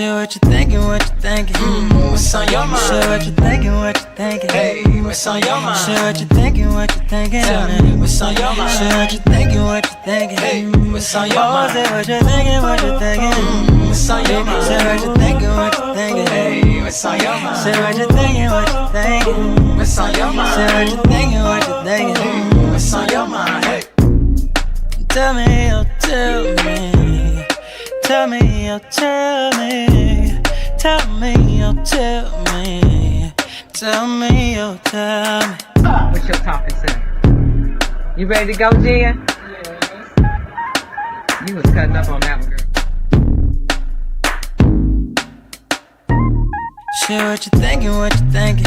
Shit, what you thinking, what you thinking? What's on your mind? Shit, what you thinking, what you thinking? Hey, what's on your mind? Shit, what you thinking, what you thinking? Tell me, what's on your mind? Shit, what you thinking, what you thinking? Hey, what's on your mind? Say what you thinking, what you thinking? What's on your mind? Say what you thinking, what you thinking? Hey, what's on your mind? Say what you thinking, what you thinking? What's on your mind? Say what you thinking, what you thinking? What's on your mind? Hey, Tell me, oh, tell me. Tell me, oh, tell me. Tell me, oh, tell me. Tell me, oh, tell me. What's your topic, sir? You ready to go, Jen? Yes. You was cutting up on that one, girl. Shit, what you thinking, what you thinking?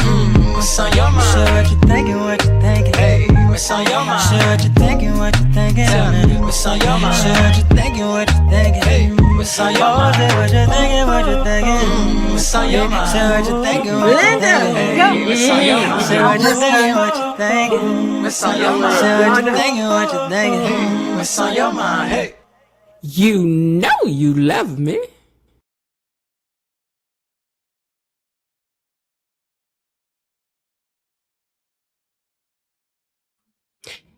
what's on your mind? Shit, what you thinking, what you thinking? Hey, what's on your mind? Shit, what you thinking, what you thinking? Tell me, what's on your mind? Shit, what you thinking, what you thinking? Hey, what's on your mind? Say what you thinking, what you thinking? What's on your mind? Say what you thinking, what you thinking? Hey, what's on your mind? Say what you thinking, what you thinking? What's on your mind? Say what you thinking, what you thinking? What's on your mind? Hey, You know you love me.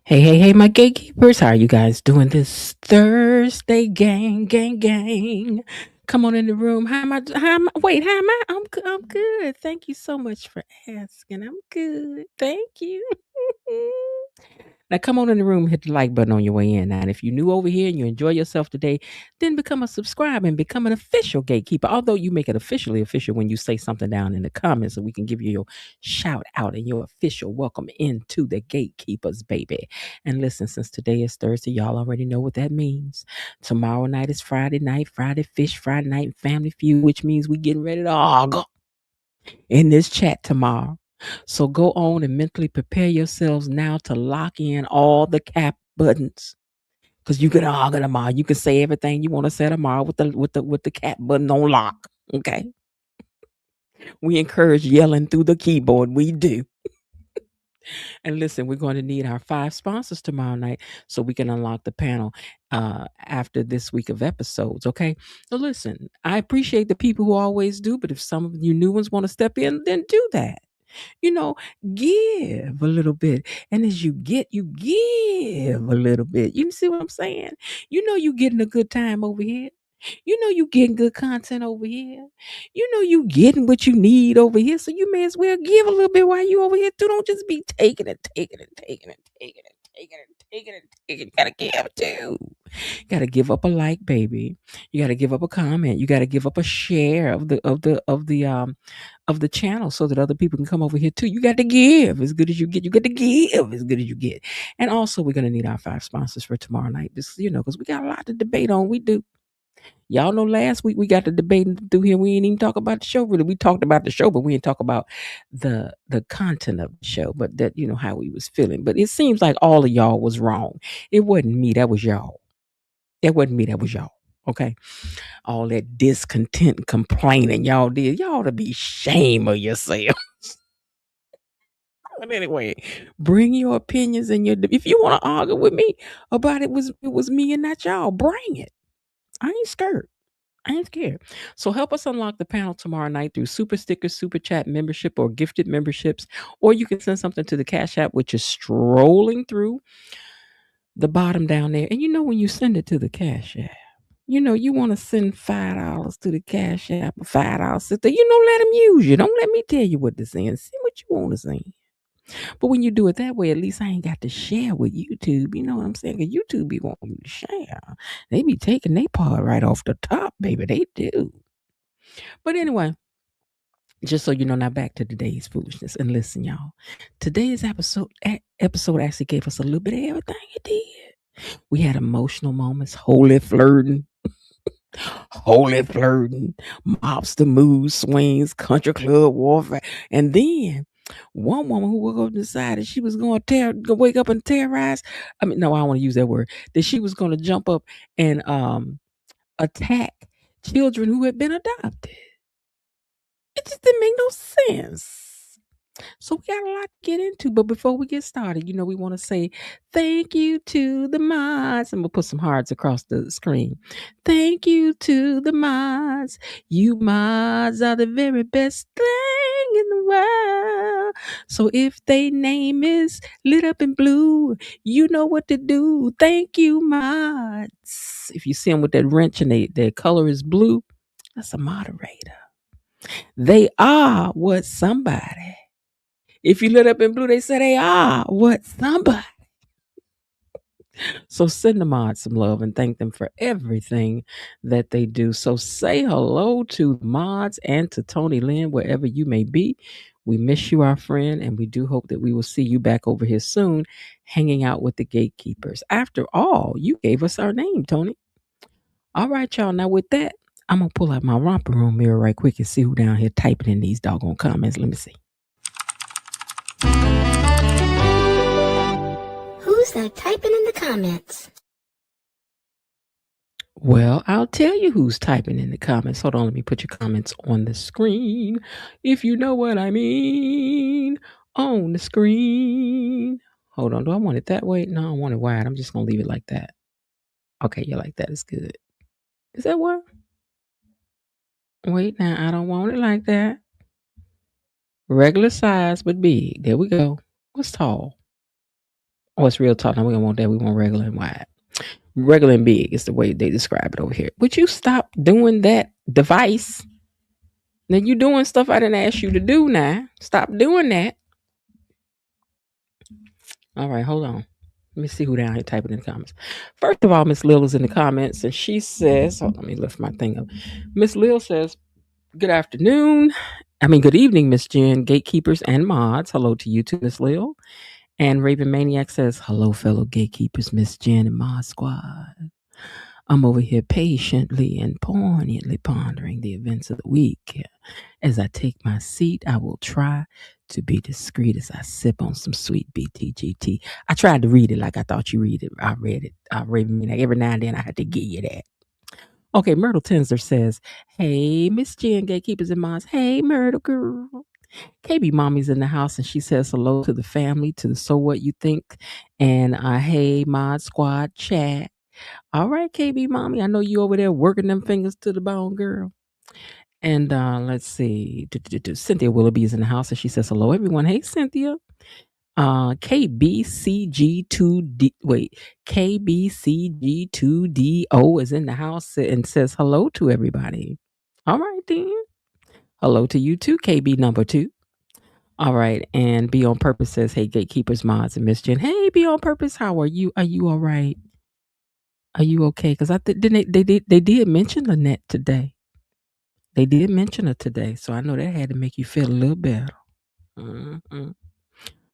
Hey, my gatekeepers. How are you guys doing this Thursday? Gang. Come on in the room. How am I? I'm good. Thank you so much for asking. I'm good. Thank you. Now come on in the room, hit the like button on your way in. Now, and if you're new over here and you enjoy yourself today, then become a subscriber and become an official gatekeeper. Although you make it officially official when you say something down in the comments so we can give you your shout out and your official welcome into the gatekeepers, baby. And listen, since today is Thursday, y'all already know what that means. Tomorrow night is Friday night, Friday Fish, Friday night Family Feud, which means we getting ready to argue in this chat tomorrow. So go on and mentally prepare yourselves now to lock in all the cap buttons. Cause you can argue tomorrow. You can say everything you want to say tomorrow with the cap button on lock. Okay. We encourage yelling through the keyboard. We do. And listen, we're going to need our 5 sponsors tomorrow night so we can unlock the panel after this week of episodes. Okay. So listen, I appreciate the people who always do, but if some of you new ones want to step in, then do that. Give a little bit. And as you give a little bit. You see what I'm saying? You getting a good time over here. You getting good content over here. You getting what you need over here. So you may as well give a little bit while you over here too. Don't just be taking it. You gotta give too. You gotta give up a like, baby. You gotta give up a comment. You gotta give up a share of the channel so that other people can come over here too. You got to give as good as you get. You got to give as good as you get. And also, we're gonna need our 5 sponsors for tomorrow night. Because we got a lot to debate on. We do. Y'all know last week we got the debate through here. We ain't even talk about the show really. We talked about the show, but we didn't talk about the content of the show. But that how we was feeling. But it seems like all of y'all was wrong. It wasn't me. That was y'all. It wasn't me. That was y'all. Okay. All that discontent and complaining y'all did. Y'all ought to be ashamed of yourself. But anyway, bring your opinions and if you want to argue with me about it was me and not y'all, bring it. I ain't scared. I ain't scared. So help us unlock the panel tomorrow night through super stickers, super chat membership, or gifted memberships. Or you can send something to the Cash App, which is strolling through the bottom down there. And when you send it to the Cash App, you want to send $5 to the Cash App or $5. Let them use you. Don't let me tell you what to send. Send what you want to send. But when you do it that way, at least I ain't got to share with YouTube. You know what I'm saying? Because YouTube be wanting you to share. They be taking their part right off the top, baby. They do. But anyway, just so you know, now back to today's foolishness. And listen, y'all. Today's episode actually gave us a little bit of everything it did. We had emotional moments, holy flirting, mobster mood swings, country club warfare. And then one woman who woke up and decided she was going to wake up and terrorize. No, I don't want to use that word. That she was going to jump up and attack children who had been adopted. It just didn't make no sense. So we got a lot to get into, but before we get started, we want to say thank you to the mods. I'm gonna put some hearts across the screen. Thank you to the mods. You mods are the very best thing in the world. So if they name is lit up in blue, you know what to do. Thank you, mods. If you see them with that wrench and their color is blue, that's a moderator. They are what somebody. If you lit up in blue, they say they are what somebody. So send the mods some love and thank them for everything that they do. So say hello to mods and to Tony Lynn, wherever you may be. We miss you, our friend, and we do hope that we will see you back over here soon, hanging out with the gatekeepers. After all, you gave us our name, Tony. All right, y'all. Now with that, I'm gonna pull out my romper room mirror right quick and see who down here typing in these doggone comments. Let me see. Who's that typing in the comments? Well, I'll tell you who's typing in the comments. Hold on, let me put your comments on the screen. If you know what I mean. On the screen. Hold on, do I want it that way? No, I want it wide. I'm just going to leave it like that. Okay, yeah, like that is good. Is that what? Wait, now, I don't want it like that. Regular size, but big. There we go. What's tall? Oh, it's real tall. Now we don't want that. We want regular and wide. Regular and big is the way they describe it over here. Would you stop doing that device? Now you doing stuff I didn't ask you to do now. Stop doing that. All right, hold on. Let me see who down here typing in the comments. First of all, Miss Lil is in the comments and she says, hold on, let me lift my thing up. Miss Lil says, good afternoon. Good evening, Miss Jen, gatekeepers and mods. Hello to you too, Miss Lil. And Raven Maniac says, hello, fellow gatekeepers, Miss Jen and Mod Squad. I'm over here patiently and poignantly pondering the events of the week. As I take my seat, I will try to be discreet as I sip on some sweet BTGT. I tried to read it like I thought you read it. I read it. Every now and then I had to give you that. Okay, Myrtle Tenzer says, hey, Miss Jen, gatekeepers and moms. Hey, Myrtle girl. KB Mommy's in the house and she says hello to the family, to the So What You Think, and hey, Mod Squad chat. All right, KB Mommy, I know you over there working them fingers to the bone, girl. And let's see, Cynthia Willoughby is in the house and she says hello, everyone. Hey, Cynthia. KBCG2DO is in the house and says hello to everybody. All right, then. Hello to you too, KB number 2. All right, and Be On Purpose says, hey, gatekeepers, mods, and Miss Jen. Hey, Be On Purpose, how are you? Are you all right? Are you okay? Because I think they did mention Lynette today. They did mention her today, so I know that had to make you feel a little better. Mm-hmm.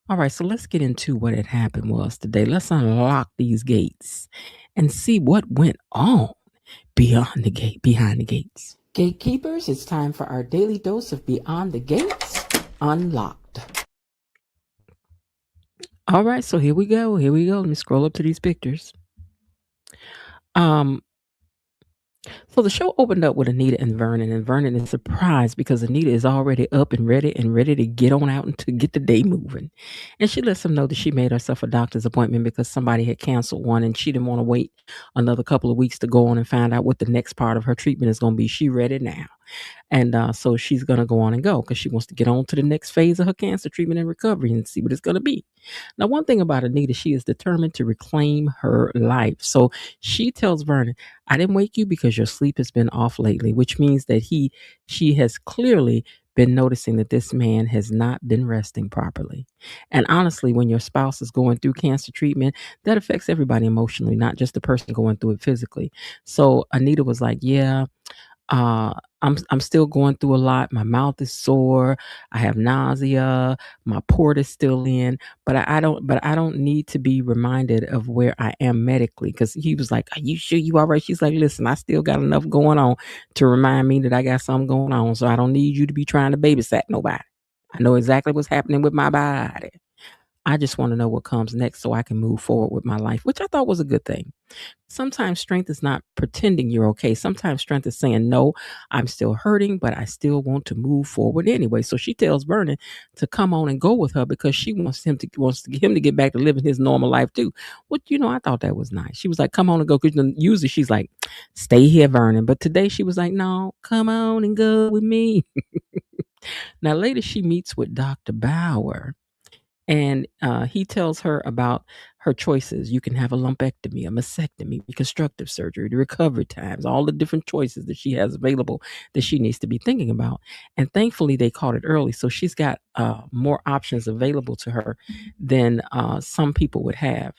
All right, so let's get into what had happened was today. Let's unlock these gates and see what went on behind the gates. Gatekeepers, it's time for our daily dose of Beyond the Gates Unlocked. All right, so here we go. Let me scroll up to these pictures. So the show opened up with Anita and Vernon is surprised because Anita is already up and ready to get on out and to get the day moving. And she lets him know that she made herself a doctor's appointment because somebody had canceled one and she didn't want to wait another couple of weeks to go on and find out what the next part of her treatment is going to be. She ready now. And so she's going to go on and go because she wants to get on to the next phase of her cancer treatment and recovery and see what it's going to be. Now, one thing about Anita, she is determined to reclaim her life. So she tells Vernon, I didn't wake you because your sleep has been off lately, which means that she has clearly been noticing that this man has not been resting properly. And honestly, when your spouse is going through cancer treatment, that affects everybody emotionally, not just the person going through it physically. So Anita was like, yeah, I'm still going through a lot. My mouth is sore. I have nausea. My port is still in, but I don't need to be reminded of where I am medically. Because he was like, "Are you sure you all right?" She's like, "Listen, I still got enough going on to remind me that I got something going on. So I don't need you to be trying to babysat nobody. I know exactly what's happening with my body." I just want to know what comes next so I can move forward with my life, which I thought was a good thing. Sometimes strength is not pretending you're okay. Sometimes strength is saying, no, I'm still hurting, but I still want to move forward anyway. So she tells Vernon to come on and go with her because she wants him to get back to living his normal life too. Which, I thought that was nice. She was like, come on and go. Because usually she's like, stay here, Vernon. But today she was like, no, come on and go with me. Now later she meets with Dr. Bauer. And he tells her about her choices. You can have a lumpectomy, a mastectomy, reconstructive surgery, the recovery times, all the different choices that she has available that she needs to be thinking about. And thankfully, they caught it early. So she's got more options available to her than some people would have.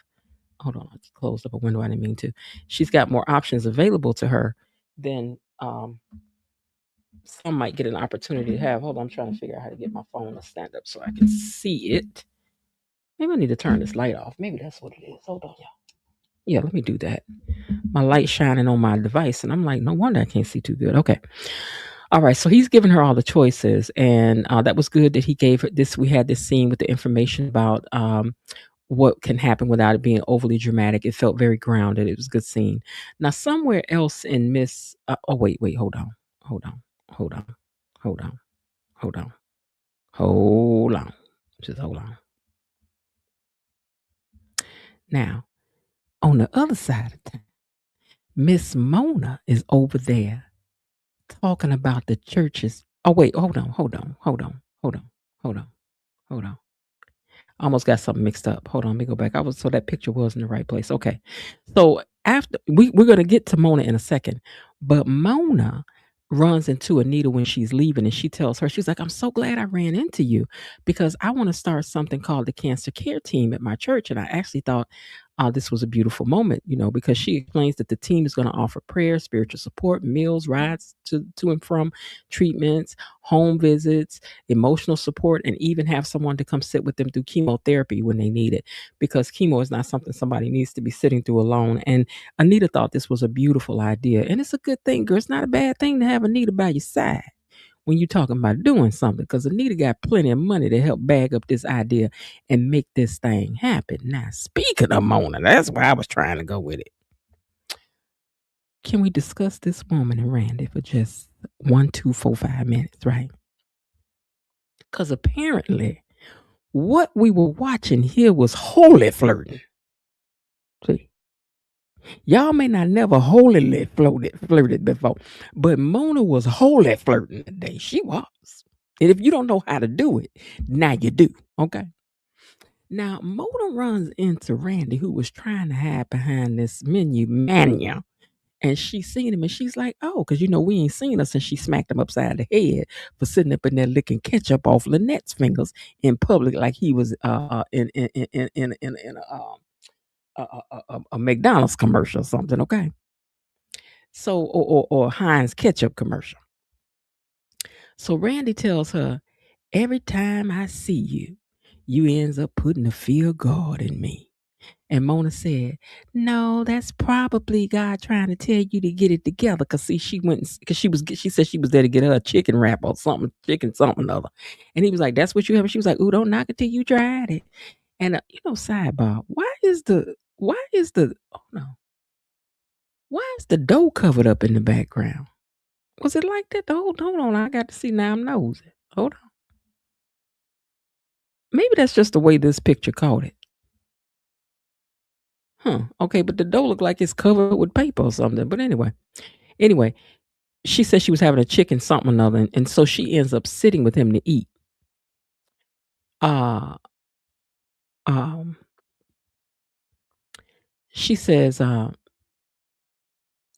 Hold on, I just closed up a window. I didn't mean to. She's got more options available to her than some might get an opportunity to have. Hold on, I'm trying to figure out how to get my phone to stand up so I can see it. Maybe I need to turn this light off. Maybe that's what it is. Hold on, y'all. Yeah, let me do that. My light shining on my device, and I'm like, no wonder I can't see too good. Okay. All right. So he's giving her all the choices, and that was good that he gave her this. We had this scene with the information about what can happen without it being overly dramatic. It felt very grounded. It was a good scene. Now, somewhere else in Miss, oh, wait, hold on. Hold on. Hold on. Hold on. Hold on. Hold on. Just hold on. Now, on the other side of town, Miss Mona is over there talking about the churches. Oh, wait, hold on. I almost got something mixed up. Hold on, let me go back. So that picture was in the right place. Okay. So after we're gonna get to Mona in a second, but Mona runs into Anita when she's leaving and she tells her, she's like, I'm so glad I ran into you because I want to start something called the cancer care team at my church. And I actually thought this was a beautiful moment, because she explains that the team is going to offer prayer, spiritual support, meals, rides to and from treatments, home visits, emotional support, and even have someone to come sit with them through chemotherapy when they need it, because chemo is not something somebody needs to be sitting through alone. And Anita thought this was a beautiful idea. And it's a good thing, girl. It's not a bad thing to have Anita by your side when you're talking about doing something, because Anita got plenty of money to help bag up this idea and make this thing happen. Now, speaking of Mona, that's where I was trying to go with it. Can we discuss this woman and Randy for just 1, 2, 4, 5 minutes, right? Because apparently what we were watching here was holy flirting. See? Y'all may not never holily flirted before, but Mona was holy flirting today. She was. And if you don't know how to do it, now you do. Okay. Now Mona runs into Randy, who was trying to hide behind this menu. And she's seen him and she's like, oh, because we ain't seen her since she smacked him upside the head for sitting up in there licking ketchup off Lynette's fingers in public like he was in a McDonald's commercial or something, okay? So, or Heinz ketchup commercial. So Randy tells her, every time I see you, you ends up putting the fear of God in me. And Mona said, no, that's probably God trying to tell you to get it together. Because see, she said she was there to get her a chicken wrap or something, something other. And he was like, that's what you have. And she was like, ooh, don't knock it till you tried it. And sidebar, why is the dough covered up in the background? Was it like that? Hold on, I got to see now. I'm nosy. Hold on. Maybe that's just the way this picture caught it. Okay, but the dough looked like it's covered with paper or something. But anyway, she said she was having a chicken something or another, and so she ends up sitting with him to eat. She says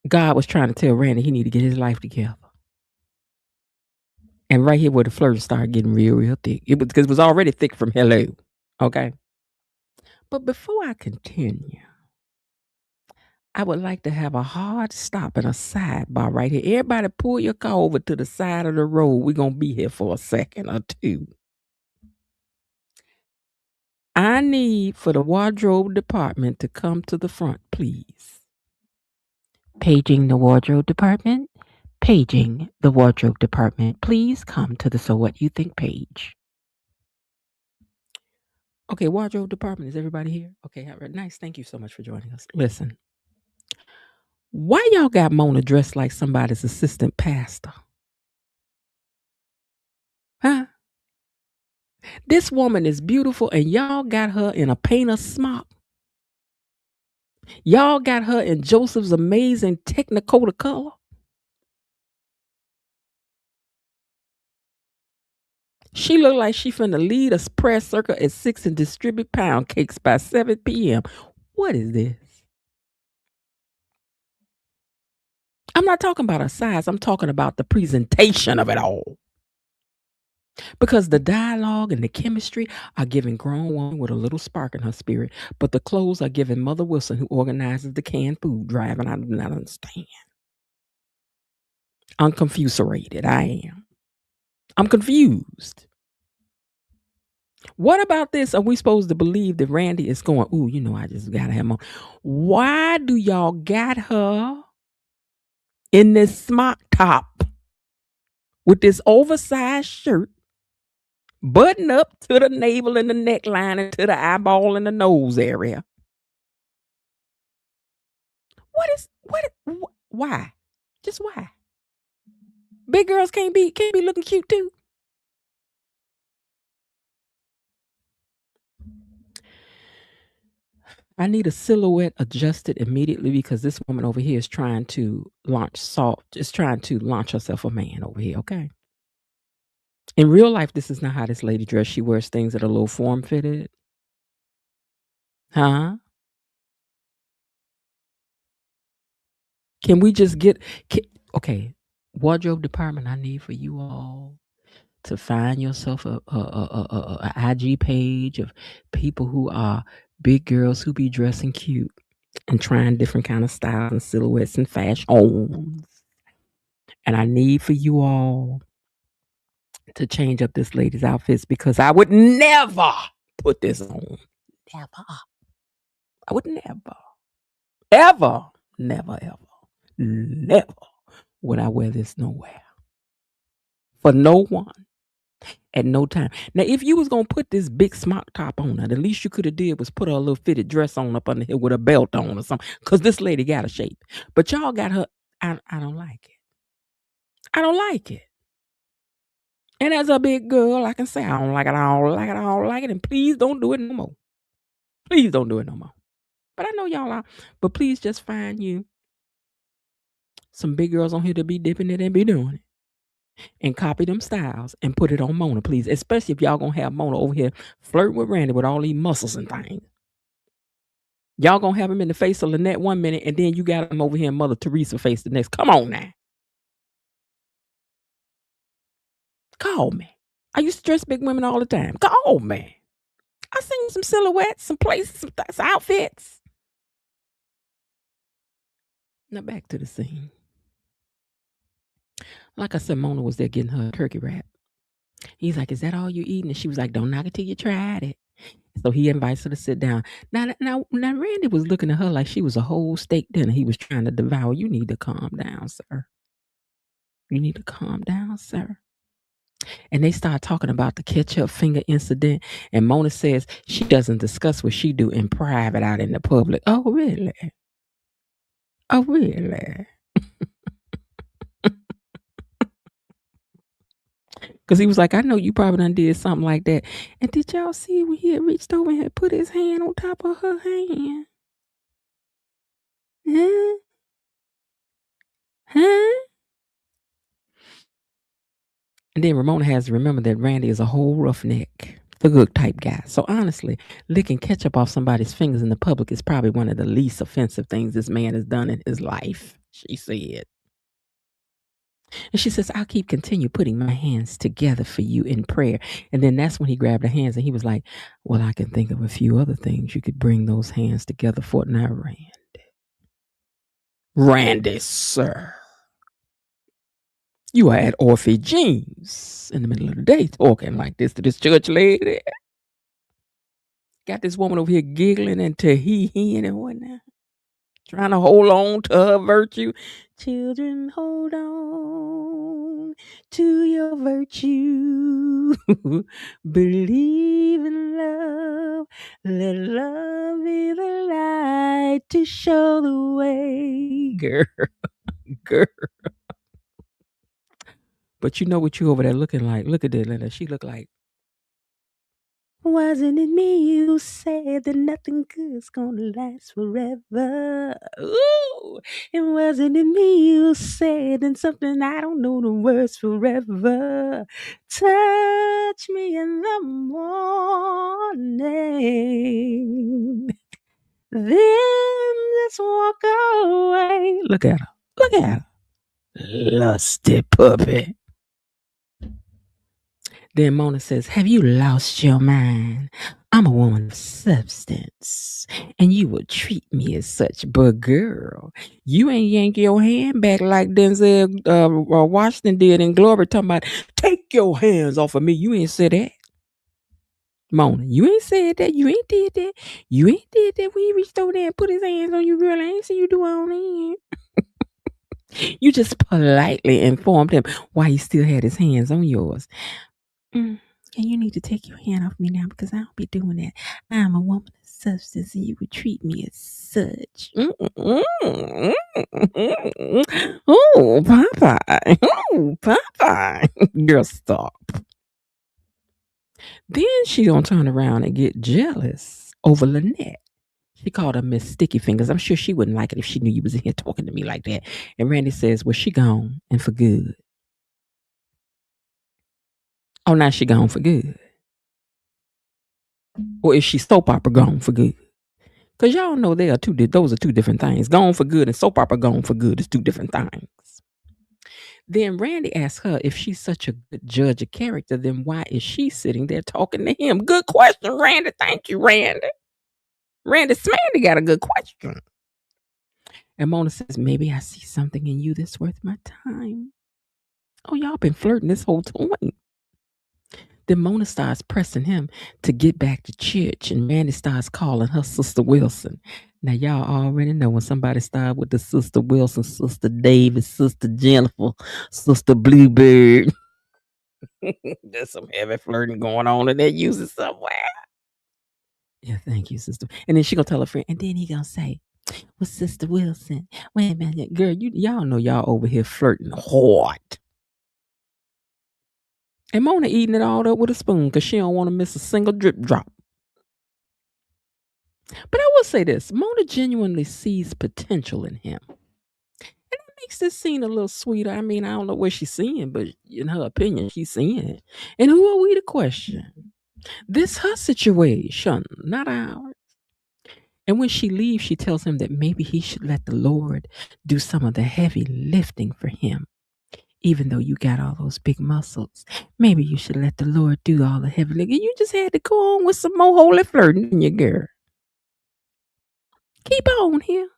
God was trying to tell Randy he need to get his life together. And right here where the flirting started getting real thick. Because it was already thick from hello. Okay. But before I continue, I would like to have a hard stop and a sidebar right here. Everybody pull your car over to the side of the road. We're going to be here for a second or two. I need for the wardrobe department to come to the front, please. Paging the wardrobe department. Paging the wardrobe department. Please come to the So What You Think page. Okay, wardrobe department, is everybody here? Okay, all right, nice. Thank you so much for joining us. Listen, why y'all got Mona dressed like somebody's assistant pastor? Huh? This woman is beautiful, and y'all got her in a painter's smock. Y'all got her in Joseph's amazing Technicolor color. She look like she finna lead a prayer circle at 6 and distribute pound cakes by 7 p.m. What is this? I'm not talking about her size. I'm talking about the presentation of it all. Because the dialogue and the chemistry are giving grown woman with a little spark in her spirit, but the clothes are giving Mother Wilson, who organizes the canned food drive, and I do not understand. I'm confused-rated. I am. I'm confused. What about this? Are we supposed to believe that Randy is going, ooh, you know, I just gotta have more? Why do y'all got her in this smock top with this oversized shirt, button up to the navel and the neckline and to the eyeball and the nose area? Why? Just why? Big girls can't be looking cute too. I need a silhouette adjusted immediately because this woman over here is trying to launch herself a man over here, okay? In real life, this is not how this lady dressed. She wears things that are a little form fitted. Huh? Can we just okay, wardrobe department, I need for you all to find yourself a IG page of people who are big girls who be dressing cute and trying different kind of styles and silhouettes and fashions. And I need for you all to change up this lady's outfits because I would never put this on. Never. I would never. Ever. Never, ever. Never would I wear this nowhere. For no one. At no time. Now, if you was gonna put this big smock top on her, the least you could have did was put her a little fitted dress on up under here with a belt on or something. Cause this lady got a shape. But y'all got her. I don't like it. I don't like it. And as a big girl, I can say I don't like it. I don't like it. I don't like it. And please don't do it no more. Please don't do it no more. But I know y'all are. But please just find you some big girls on here to be dipping it and be doing it. And copy them styles and put it on Mona, please. Especially if y'all gonna have Mona over here flirting with Randy with all these muscles and things. Y'all gonna have him in the face of Lynette 1 minute, and then you got him over here in Mother Teresa face the next. Come on now. Call me. I used to dress big women all the time. Call me. I seen you some silhouettes, some places, some outfits. Now back to the scene. Like I said, Mona was there getting her turkey wrap. He's like, is that all you eating? And she was like, don't knock it till you tried it. So he invites her to sit down. Now, Randy was looking at her like she was a whole steak dinner he was trying to devour. You need to calm down, sir. You need to calm down, sir. And they start talking about the ketchup finger incident. And Mona says she doesn't discuss what she do in private out in the public. Oh, really? Oh, really? Because he was like, I know you probably done did something like that. And did y'all see when he had reached over and had put his hand on top of her hand? Huh? Huh? And then Ramona has to remember that Randy is a whole roughneck, the good type guy. So honestly, licking ketchup off somebody's fingers in the public is probably one of the least offensive things this man has done in his life, she said. And she says, I'll continue putting my hands together for you in prayer. And then that's when he grabbed her hands and he was like, well, I can think of a few other things you could bring those hands together for. Now, Randy, sir. You are at Orphe Jeans in the middle of the day talking like this to this church lady. Got this woman over here giggling and tee-hee-heeing and whatnot. Trying to hold on to her virtue. Children, hold on to your virtue. Believe in love. Let love be the light to show the way. Girl, girl. But you know what you over there looking like? Look at that, Linda. She look like, wasn't it me who said that nothing good's gonna last forever? Ooh, it wasn't it me who said and something I don't know the words forever. Touch me in the morning, then just walk away. Look at her. Look at her. Lusty puppy. Then Mona says, have you lost your mind? I'm a woman of substance, and you will treat me as such. But girl, you ain't yank your hand back like Denzel Washington did in Glory, talking about, take your hands off of me. You ain't said that. Mona, you ain't said that. You ain't did that. You ain't did that when he reached over there and put his hands on you, girl. I ain't see you do it on him. You just politely informed him why he still had his hands on yours. And you need to take your hand off me now because I don't be doing that. I'm a woman of substance and you would treat me as such. Oh, Popeye. Oh, Popeye. Girl, stop. Then she gonna turn around and get jealous over Lynette. She called her Miss Sticky Fingers. I'm sure she wouldn't like it if she knew you was in here talking to me like that. And Randy says, well, she gone and for good. Oh, now she gone for good. Or is she soap opera gone for good? Because y'all know those are two different things. Gone for good and soap opera gone for good is two different things. Then Randy asked her if she's such a good judge of character, then why is she sitting there talking to him? Good question, Randy. Thank you, Randy. Randy Smandy got a good question. And Mona says, maybe I see something in you that's worth my time. Oh, y'all been flirting this whole time. Then Mona starts pressing him to get back to church, and Randy starts calling her Sister Wilson. Now, y'all already know when somebody starts with the Sister Wilson, Sister Davis, Sister Jennifer, Sister Bluebird. There's some heavy flirting going on in that using somewhere. Yeah, thank you, sister. And then she gonna tell her friend, and then he gonna say, well, Sister Wilson, wait a minute, girl, y'all know y'all over here flirting hard. And Mona eating it all up with a spoon because she don't want to miss a single drip drop. But I will say this, Mona genuinely sees potential in him. And it makes this scene a little sweeter. I mean, I don't know what she's seeing, but in her opinion, she's seeing it. And who are we to question? This her situation, not ours. And when she leaves, she tells him that maybe he should let the Lord do some of the heavy lifting for him. Even though you got all those big muscles, maybe you should let the Lord do all the heavy lifting. You just had to go on with some more holy flirting, didn't you, girl? Keep on here.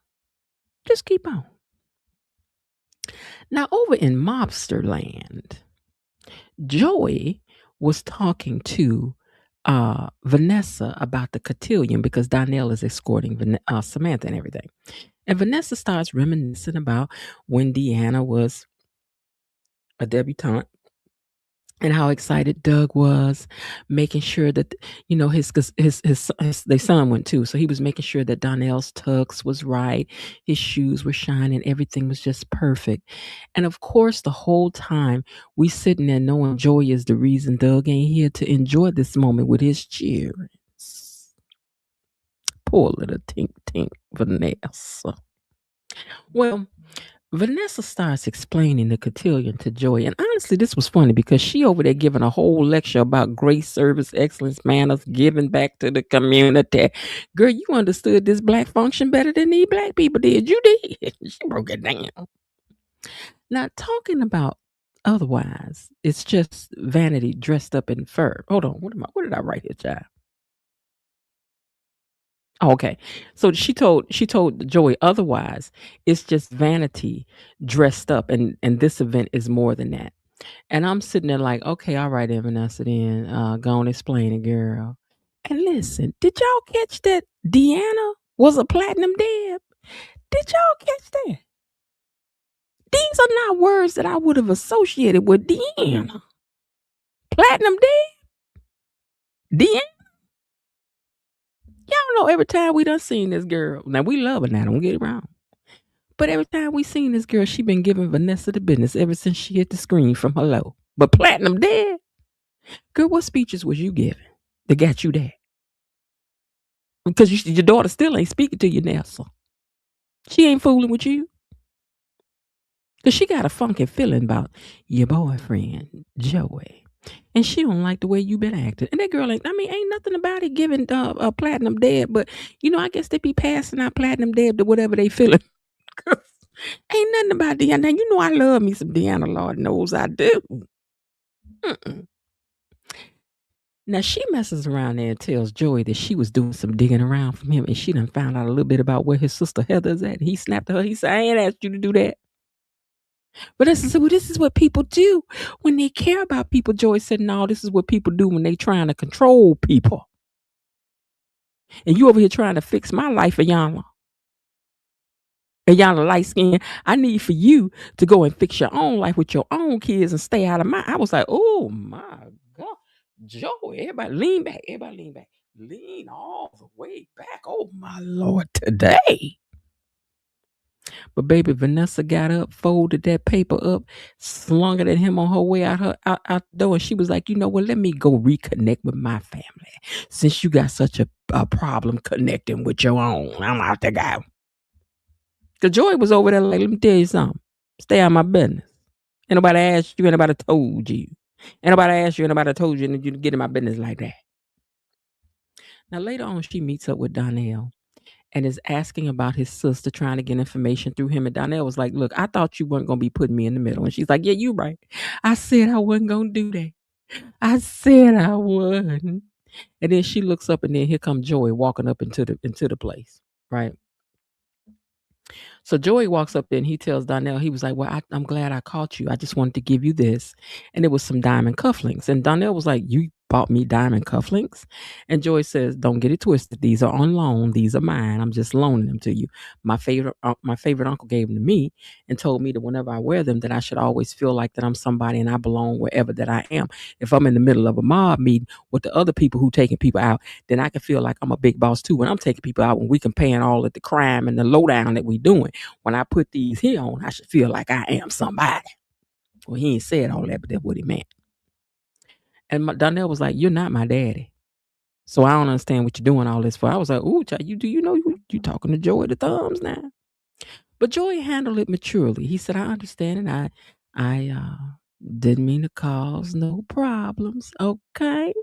Just keep on. Now, over in Mobster Land, Joey was talking to Vanessa about the cotillion because Donnell is escorting Samantha and everything. And Vanessa starts reminiscing about when Deanna was a debutante and how excited Doug was, making sure that their son went too, so he was making sure that Donnell's tux was right, his shoes were shining, everything was just perfect. And of course, the whole time we sitting there knowing Joey is the reason Doug ain't here to enjoy this moment with his cheering. Poor little tink tink Vanessa. Well, Vanessa starts explaining the cotillion to Joey. And honestly, this was funny because she over there giving a whole lecture about grace, service, excellence, manners, giving back to the community. Girl, you understood this black function better than these black people did. You did. She broke it down. Now, talking about otherwise, it's just vanity dressed up in fur. Hold on. What did I write here, child? Okay. So she told Joey otherwise it's just vanity dressed up, and this event is more than that. And I'm sitting there like, okay, all right, then, Vanessa, then go on explain it, girl. And listen, did y'all catch that Deanna was a platinum deb? Did y'all catch that? These are not words that I would have associated with Deanna. Platinum Deanna. Y'all know every time we done seen this girl. Now we love her now, don't get it wrong. But every time we seen this girl, she been giving Vanessa the business ever since she hit the screen from Hello. But Platinum dead. Girl, what speeches was you giving that got you that? Because your daughter still ain't speaking to you now, so she ain't fooling with you. Because she got a funky feeling about your boyfriend, Joey. And she don't like the way you been acting. And that girl ain't nothing about it giving a Platinum dead. But, I guess they be passing out Platinum dead to whatever they feeling. Ain't nothing about Deanna. Now, I love me some Deanna. Lord knows I do. Now, she messes around there and tells Joey that she was doing some digging around from him. And she done found out a little bit about where his sister Heather's at. He snapped at her. He said, I ain't asked you to do that. But this is what people do when they care about people. Joy said, no, this is what people do when they trying to control people. And you over here trying to fix my life, Ayana. Ayana light skin. I need for you to go and fix your own life with your own kids and stay out of mine. I was like, oh my God. Joey, everybody lean back. Lean all the way back. Oh my Lord, today. But baby, Vanessa got up, folded that paper up, slung it at him on her way out the door. And she was like, you know what? Let me go reconnect with my family. Since you got such a problem connecting with your own, I'm out to go. The Joy was over there like, let me tell you something. Stay out of my business. Ain't nobody asked you, ain't nobody told you. Ain't nobody asked you, ain't nobody told you, and you get in my business like that. Now, later on, she meets up with Donnell and is asking about his sister, trying to get information through him. And Donnell was like, look, I thought you weren't going to be putting me in the middle. And she's like, yeah, you right. I said I wasn't going to do that. I said I wouldn't. And then she looks up and then here comes Joey walking up into the place, right? So Joey walks up there and he tells Donnell, he was like, well, I'm glad I caught you. I just wanted to give you this. And it was some diamond cufflinks. And Donnell was like, you bought me diamond cufflinks? And Joey says, don't get it twisted. These are on loan. These are mine. I'm just loaning them to you. My favorite uncle gave them to me and told me that whenever I wear them, that I should always feel like that I'm somebody and I belong wherever that I am. If I'm in the middle of a mob meeting with the other people who taking people out, then I can feel like I'm a big boss too. When I'm taking people out, when we comparing all of the crime and the lowdown that we doing, when I put these here on, I should feel like I am somebody. Well, he ain't said all that, but that's what he meant. And Donnell was like, you're not my daddy. So I don't understand what you're doing all this for. I was like, ooh, child, do you know you talking to Joey the Thumbs now? But Joey handled it maturely. He said, I understand, and I didn't mean to cause no problems. Okay.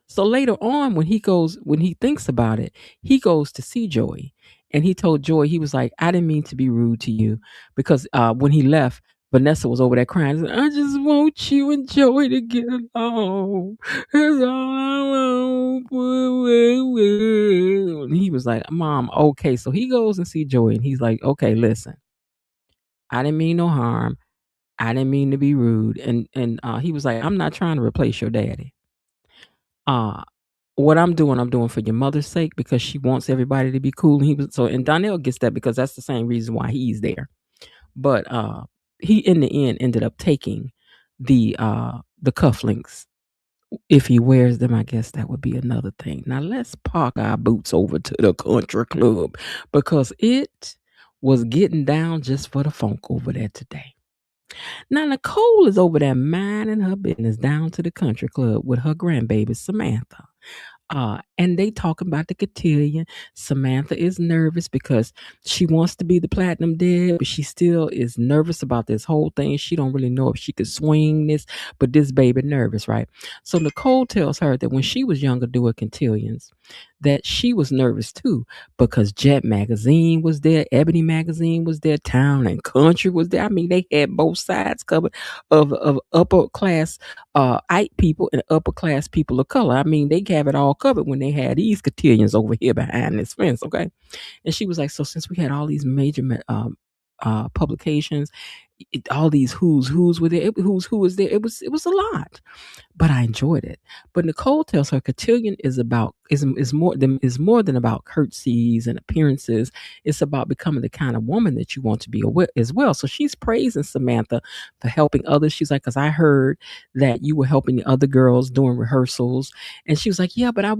So later on, when he thinks about it, he goes to see Joey. And he told Joey, he was like, I didn't mean to be rude to you. Because when he left, Vanessa was over there crying. Said, I just want you and Joey to get along. That's all I want. And he was like, Mom, okay. So he goes and see Joey. And he's like, okay, listen. I didn't mean no harm. I didn't mean to be rude. And he was like, I'm not trying to replace your daddy. What I'm doing for your mother's sake because she wants everybody to be cool. And Donnell gets that because that's the same reason why he's there. But he in the end ended up taking the cufflinks. If he wears them, I guess that would be another thing. Now let's park our boots over to the country club because it was getting down just for the funk over there today. Now Nicole is over there minding her business down to the country club with her grandbaby Samantha. And they talking about the cotillion. Samantha is nervous because she wants to be the platinum dead, but she still is nervous about this whole thing. She don't really know if she could swing this, but this baby nervous, right? So Nicole tells her that when she was younger doing cotillions, that she was nervous too because Jet Magazine was there, Ebony Magazine was there, Town and Country was there. I mean, they had both sides covered of upper class white people and upper class people of color. I mean, they have it all covered when they had these cotillions over here behind this fence, okay? And she was like, so since we had all these major publications, all these who's were there. Who was there. It was a lot, but I enjoyed it. But Nicole tells her cotillion is more than about curtsies and appearances. It's about becoming the kind of woman that you want to be as well. So she's praising Samantha for helping others. She's like, because I heard that you were helping the other girls during rehearsals, and she was like, yeah, but I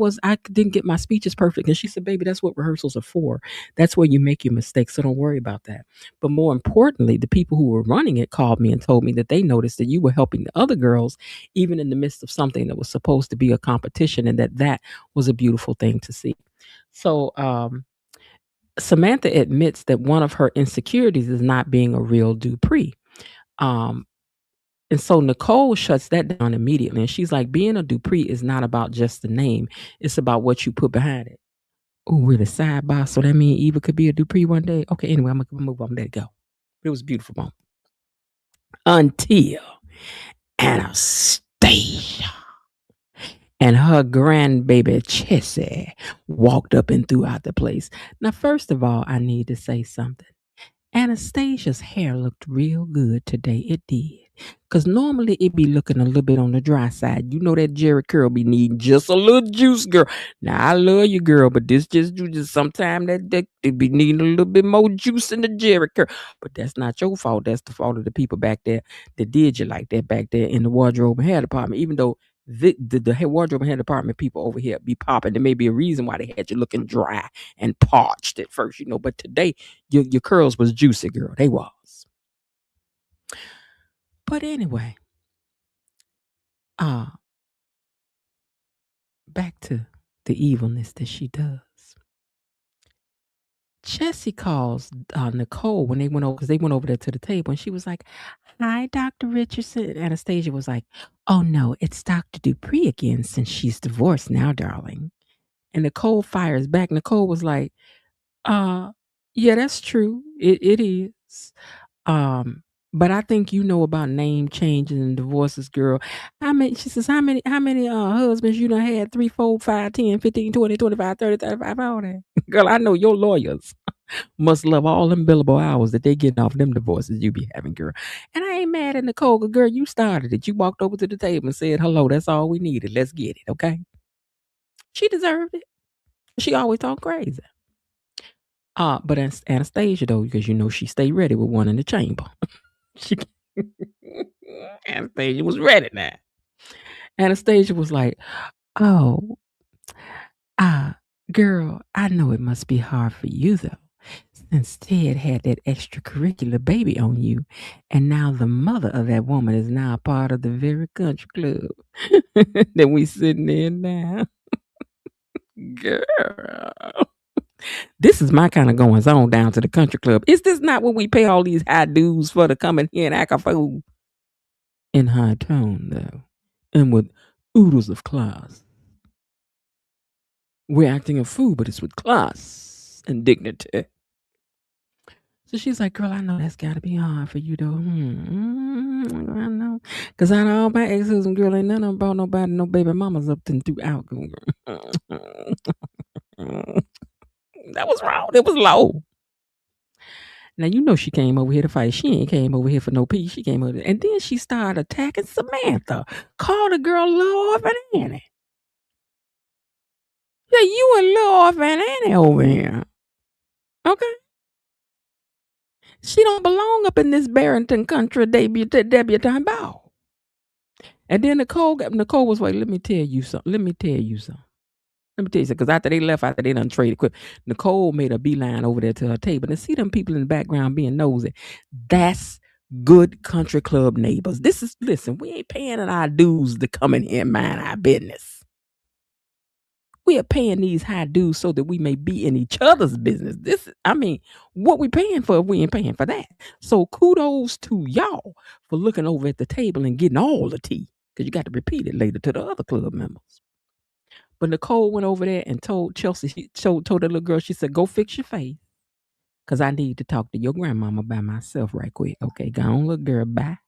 didn't get my speeches perfect. And she said, baby, that's what rehearsals are for. That's where you make your mistakes. So don't worry about that. But more importantly, the people who were running it called me and told me that they noticed that you were helping the other girls, even in the midst of something that was supposed to be a competition, and that was a beautiful thing to see. So Samantha admits that one of her insecurities is not being a real Dupree. And so Nicole shuts that down immediately. And she's like, being a Dupree is not about just the name. It's about what you put behind it. Oh, we're the sidebar. So that means Eva could be a Dupree one day. Okay, anyway, I'm going to move on. Let it go. It was a beautiful moment. Until Anastasia and her grandbaby Chessie walked up and threw out the place. Now, first of all, I need to say something. Anastasia's hair looked real good today. It did. Because normally it be looking a little bit on the dry side. You know that Jerry curl be needing just a little juice, girl. Now, I love you, girl, but this just sometimes that it be needing a little bit more juice in the Jerry curl. But that's not your fault. That's the fault of the people back there that did you like that back there in the wardrobe and hair department. Even though the wardrobe and hair department people over here be popping. There may be a reason why they had you looking dry and parched at first, but today your curls was juicy, girl. They was. But anyway, back to the evilness that she does. Chessie calls Nicole when they went over, because they went over there to the table, and she was like, hi, Dr. Richardson. Anastasia was like, oh no, it's Dr. Dupree again, since she's divorced now, darling. And Nicole fires back. Nicole was like, yeah, that's true. It is. But I think you know about name changes and divorces, girl. She says, how many husbands you done had? 3, 4, 5, 10, 15, 20, 25, 30, 35, all that. Girl, I know your lawyers must love all them billable hours that they getting off them divorces you be having, girl. And I ain't mad at Nicole, girl, you started it. You walked over to the table and said, hello, that's all we needed. Let's get it, okay? She deserved it. She always talk crazy. But Anastasia, though, because she stayed ready with one in the chamber. Anastasia was ready now. Anastasia was like, oh, girl, I know it must be hard for you, though, since Ted had that extracurricular baby on you, and now the mother of that woman is now a part of the very country club that we sitting in now. Girl. This is my kind of goings on down to the country club. Is this not when we pay all these high dues for to come in here and act a fool? In high tone, though, and with oodles of class. We're acting a fool, but it's with class and dignity. So she's like, girl, I know that's got to be hard for you, though. I know. Because out of all my ex-husbands, girl, ain't none of them brought nobody, no baby mamas up and throughout. That was wrong. It was low. Now, she came over here to fight. She ain't came over here for no peace. She came over there. And then she started attacking Samantha. Called the girl Little Orphan Annie. Yeah, you and Little Orphan Annie over here. Okay? She don't belong up in this Barrington country debutante ball. And then Nicole was like, let me tell you something. Because after they done traded quick, Nicole made a beeline over there to her table and see them people in the background being nosy. That's good country club neighbors. Listen, we ain't paying our dues to come in here and mind our business. We are paying these high dues so that we may be in each other's business. What we paying for if we ain't paying for that? So kudos to y'all for looking over at the table and getting all the tea. Because you got to repeat it later to the other club members. But Nicole went over there and told Chelsea, she told the little girl, she said, go fix your face. Because I need to talk to your grandmama by myself right quick. Okay, go on, little girl, bye.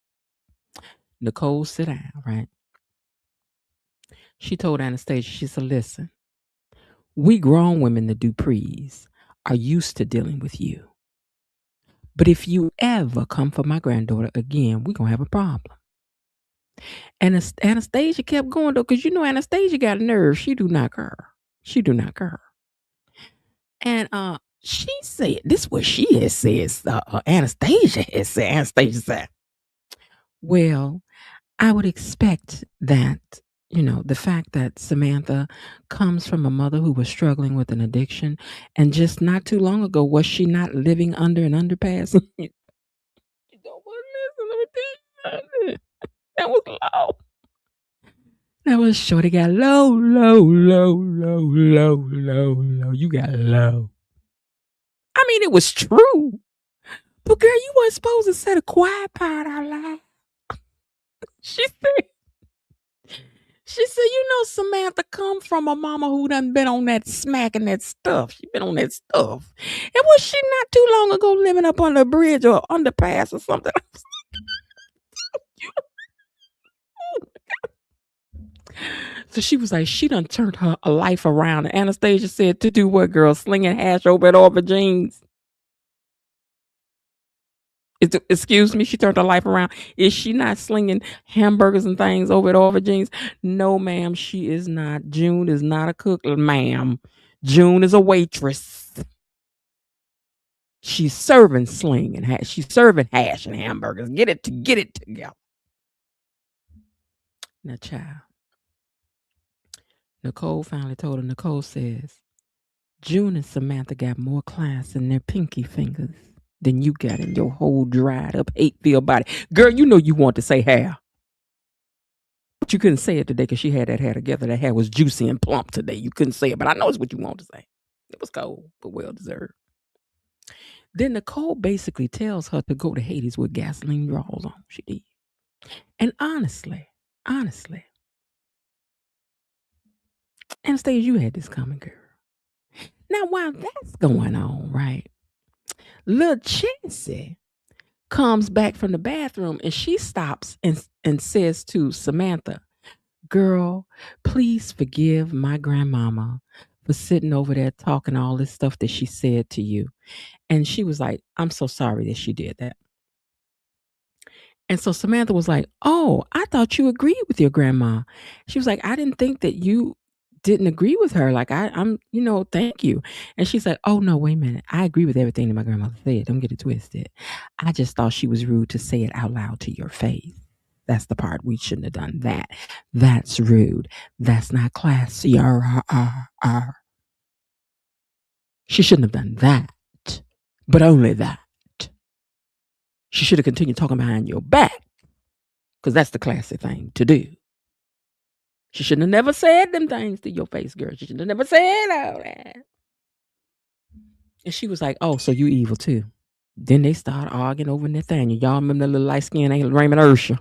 Nicole, sit down, right? She told Anastasia, she said, listen, we grown women, the Duprees, are used to dealing with you. But if you ever come for my granddaughter again, we're going to have a problem. And Anastasia kept going, though, because you know Anastasia got a nerve. She do not care. She do not care. And she said, this is what she has said, Anastasia has said. Anastasia said, well, I would expect that, the fact that Samantha comes from a mother who was struggling with an addiction, and just not too long ago, was she not living under an underpass? You don't want to listen. Let me tell you something. That was low. That was shorty got low, low, low, low, low, low, low. You got low. I mean, it was true. But girl, you weren't supposed to say the quiet part out loud. She said, Samantha come from a mama who done been on that smacking that stuff. She been on that stuff. And was she not too long ago living up on the bridge or underpass or something? So she was like, she done turned her life around. And Anastasia said, to do what, girl? Slinging hash over at all the jeans. Excuse me, she turned her life around. Is she not slinging hamburgers and things over at all the jeans? No, ma'am, she is not. June is not a cook, ma'am. June is a waitress. She's serving sling and hash. She's serving hash and hamburgers. Get it together. Now, child. Nicole finally told her. Nicole says, June and Samantha got more class in their pinky fingers than you got in your whole dried up hate-filled body. Girl, you know you want to say hair. But you couldn't say it today because she had that hair together. That hair was juicy and plump today. You couldn't say it, but I know it's what you want to say. It was cold, but well deserved. Then Nicole basically tells her to go to Hades with gasoline drawers on. She did. And honestly, Anastasia, you had this coming, girl. Now, while that's going on, right, little Chelsea comes back from the bathroom and she stops and says to Samantha, girl, please forgive my grandmama for sitting over there talking all this stuff that she said to you. And she was like, I'm so sorry that she did that. And so Samantha was like, oh, I thought you agreed with your grandma. She was like, I didn't think that you didn't agree with her. Like, I'm, thank you. And she's like, oh, no, wait a minute. I agree with everything that my grandmother said. Don't get it twisted. I just thought she was rude to say it out loud to your face. That's the part we shouldn't have done that. That's rude. That's not classy. She shouldn't have done that, but only that. She should have continued talking behind your back, because that's the classy thing to do. She shouldn't have never said them things to your face, girl. She should have never said all that. And she was like, oh, so you evil too. Then they started arguing over Nathaniel. Y'all remember the little light-skinned Raymond Ursha?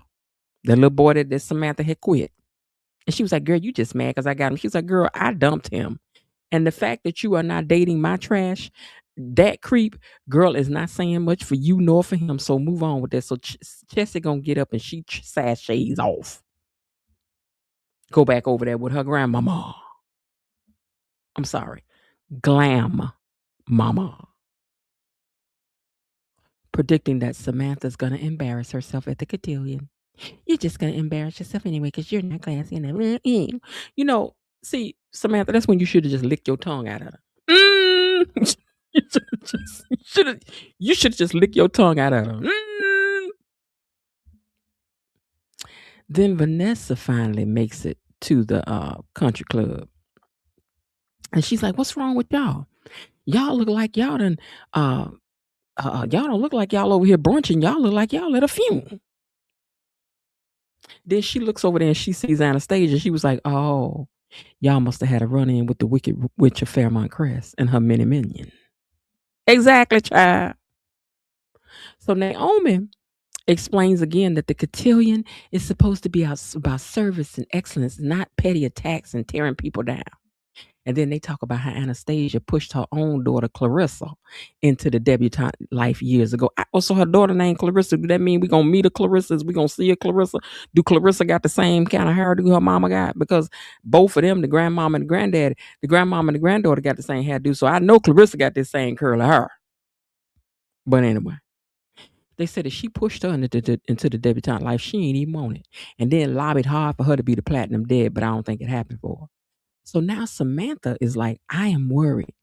The little boy that Samantha had quit. And she was like, girl, you just mad because I got him. She was like, girl, I dumped him. And the fact that you are not dating my trash, that creep, girl, is not saying much for you nor for him. So move on with that. So Chessie gonna get up and she sashays off. Go back over there with her grandmama. I'm sorry. Glam mama. Predicting that Samantha's gonna embarrass herself at the cotillion. You're just gonna embarrass yourself anyway because you're not classy enough. See, Samantha, that's when you should have just licked your tongue out of her. You should have just licked your tongue out of her. Then Vanessa finally makes it to the country club. And she's like, what's wrong with y'all? Y'all look like y'all done, y'all don't look like y'all over here brunching. Y'all look like y'all at a funeral. Then she looks over there and she sees Anastasia. She was like, oh, y'all must have had a run-in with the Wicked Witch of Fairmont Crest and her mini minion. Exactly, child. So Naomi explains again that the cotillion is supposed to be about service and excellence, not petty attacks and tearing people down. And then they talk about how Anastasia pushed her own daughter, Clarissa, into the debutante life years ago. So her daughter named Clarissa. Do that mean we're going to meet a Clarissa? Is we going to see a Clarissa? Do Clarissa got the same kind of hairdo her mama got? Because both of them, the grandmama and the granddaddy, the grandmama and the granddaughter got the same hairdo. So I know Clarissa got this same curly hair. But anyway, They said that she pushed her into the debutante life. She ain't even want it. And then lobbied hard for her to be the platinum deb, but I don't think it happened for her. So now Samantha is like, I am worried.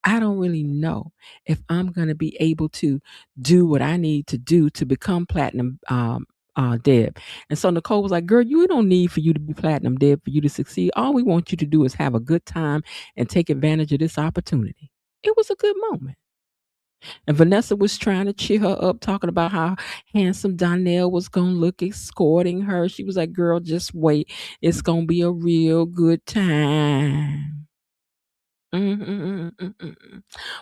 I don't really know if I'm going to be able to do what I need to do to become platinum Deb. And so Nicole was like, girl, you don't need for you to be platinum Deb for you to succeed. All we want you to do is have a good time and take advantage of this opportunity. It was a good moment. And Vanessa was trying to cheer her up, talking about how handsome Donnell was going to look escorting her. She was like, girl, just wait. It's going to be a real good time.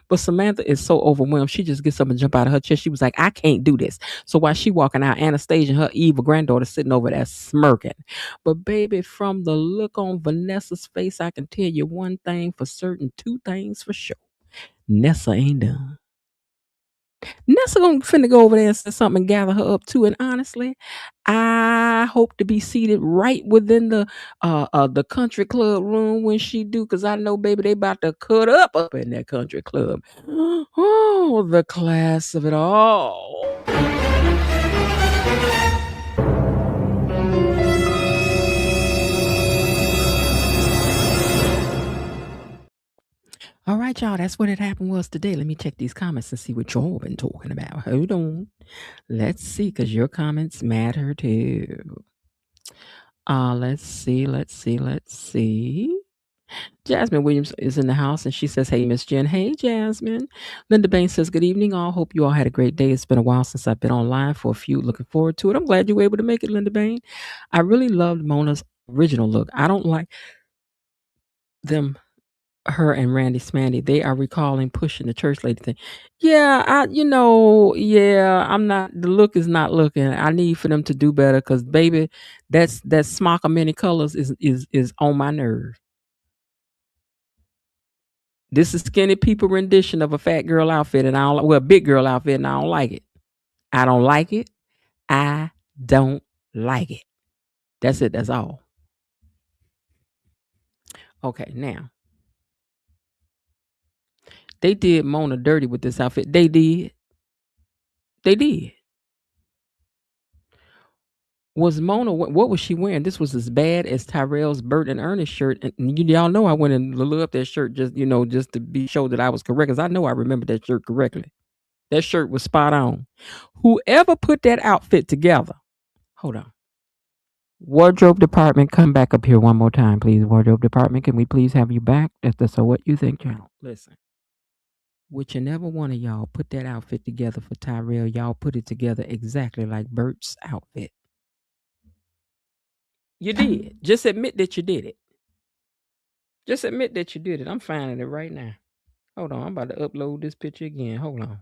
But Samantha is so overwhelmed. She just gets up and jump out of her chair. She was like, I can't do this. So while she walking out, Anastasia and her evil granddaughter sitting over there smirking. But baby, from the look on Vanessa's face, I can tell you one thing for certain, two things for sure. Nessa ain't done. Nessa finna go over there and say something and gather her up too. And honestly, I hope to be seated right within the country club room when she do, cause I know, baby, they about to cut up in that country club. Oh, the class of it all. All right, y'all. That's what it happened was today. Let me check these comments and see what y'all been talking about. Hold on. Let's see, because your comments matter too. Let's see. Jasmine Williams is in the house and she says, hey, Miss Jen. Hey, Jasmine. Linda Baines says, good evening, all. Hope you all had a great day. It's been a while since I've been online for a few. Looking forward to it. I'm glad you were able to make it, Linda Baines. I really loved Mona's original look. I don't like them, her and Randy Smandy. They are recalling pushing the church lady thing. Yeah, I'm not, the look is not looking. I need for them to do better because, baby, that smock of many colors is on my nerve. This is skinny people rendition of a fat girl outfit, and big girl outfit, and I don't like it. I don't like it. I don't like it. That's it. That's all. Okay, now they did Mona dirty with this outfit. They did. Was Mona, what was she wearing? This was as bad as Tyrell's Bert and Ernest shirt. And y'all know I went and looked up that shirt just to be sure that I was correct, because I know I remember that shirt correctly. That shirt was spot on. Whoever put that outfit together, hold on. Wardrobe department, come back up here one more time, please. Wardrobe department, can we please have you back? So what you think, channel? Listen. Whichever one of y'all put that outfit together for Tyrell, y'all put it together exactly like Bert's outfit. You did. Just admit that you did it. Just admit that you did it. I'm finding it right now. Hold on. I'm about to upload this picture again. Hold on.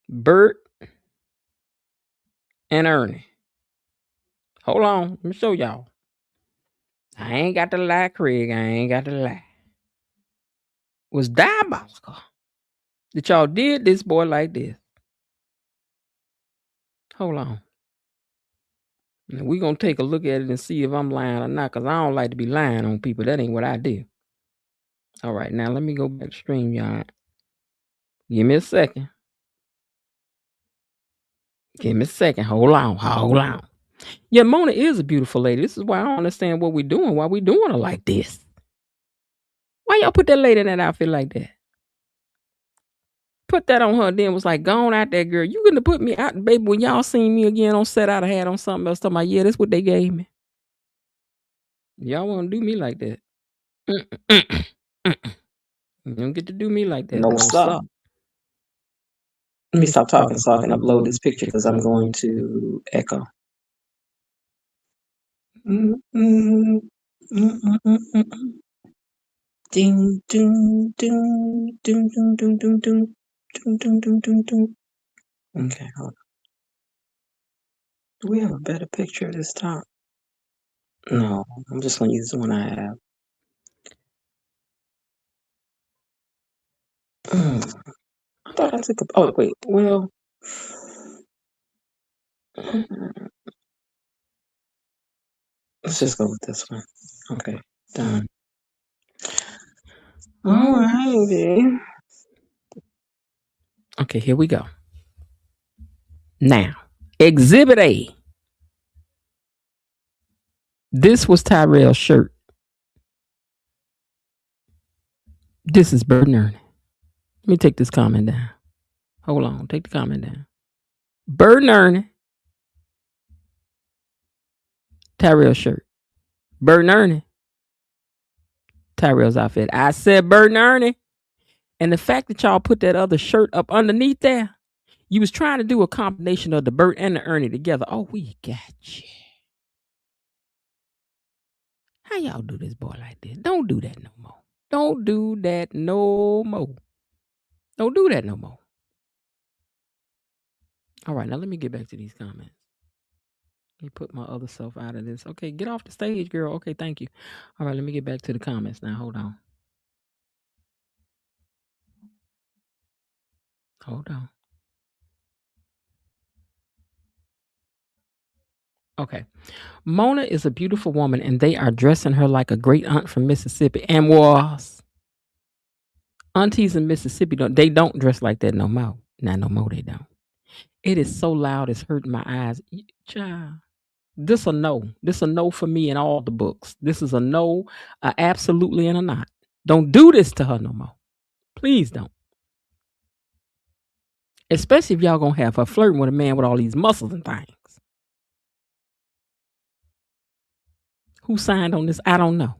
Bert and Ernie. Hold on. Let me show y'all. I ain't got to lie, Craig. I ain't got to lie. It was diabolical that y'all did this boy like this. Hold on. Now we're going to take a look at it and see if I'm lying or not, because I don't like to be lying on people. That ain't what I do. All right, now let me go back to StreamYard. Give me a second. Hold on. Yeah, Mona is a beautiful lady. This is why I don't understand what we're doing. Why we doing her like this? Why y'all put that lady in that outfit like that? Put that on her, then was like, gone out there, girl. You gonna put me out, baby. When y'all seen me again on set, I'd have had on something else. Talking about, yeah, that's what they gave me. Y'all want to do me like that? You don't get to do me like that. No, stop. Let me stop talking so I can upload this picture, because I'm going to echo. Ding, ding, ding, ding, ding, ding, ding, ding, ding, ding, ding, ding, ding. Okay, hold on. Do we have a better picture this time? No, I'm just going to use the one I have. I thought I took a... Oh, wait. Well... Let's just go with this one. Okay, done. All righty. Okay, here we go. Now, Exhibit A. This was Tyrell's shirt. This is Bert and Ernie. Let me take this comment down. Hold on. Take the comment down. Bert and Ernie. Tyrell's shirt. Bert and Ernie. Tyrell's outfit. I said Bert and Ernie. And the fact that y'all put that other shirt up underneath there, you was trying to do a combination of the Bert and the Ernie together. Oh, we got you. How y'all do this boy like this? Don't do that no more. Don't do that no more. Don't do that no more. All right, now let me get back to these comments. Let me put my other self out of this. Okay, get off the stage, girl. Okay, thank you. All right, let me get back to the comments now. Hold on. Hold on. Okay. Mona is a beautiful woman, and they are dressing her like a great aunt from Mississippi. And was aunties in Mississippi don't dress like that no more. Not no more. They don't. It is so loud, it's hurting my eyes. Child, this a no. This a no for me in all the books. This is a no, a absolutely, and a not. Don't do this to her no more. Please don't. Especially if y'all gonna have her flirting with a man with all these muscles and things. Who signed on this? I don't know.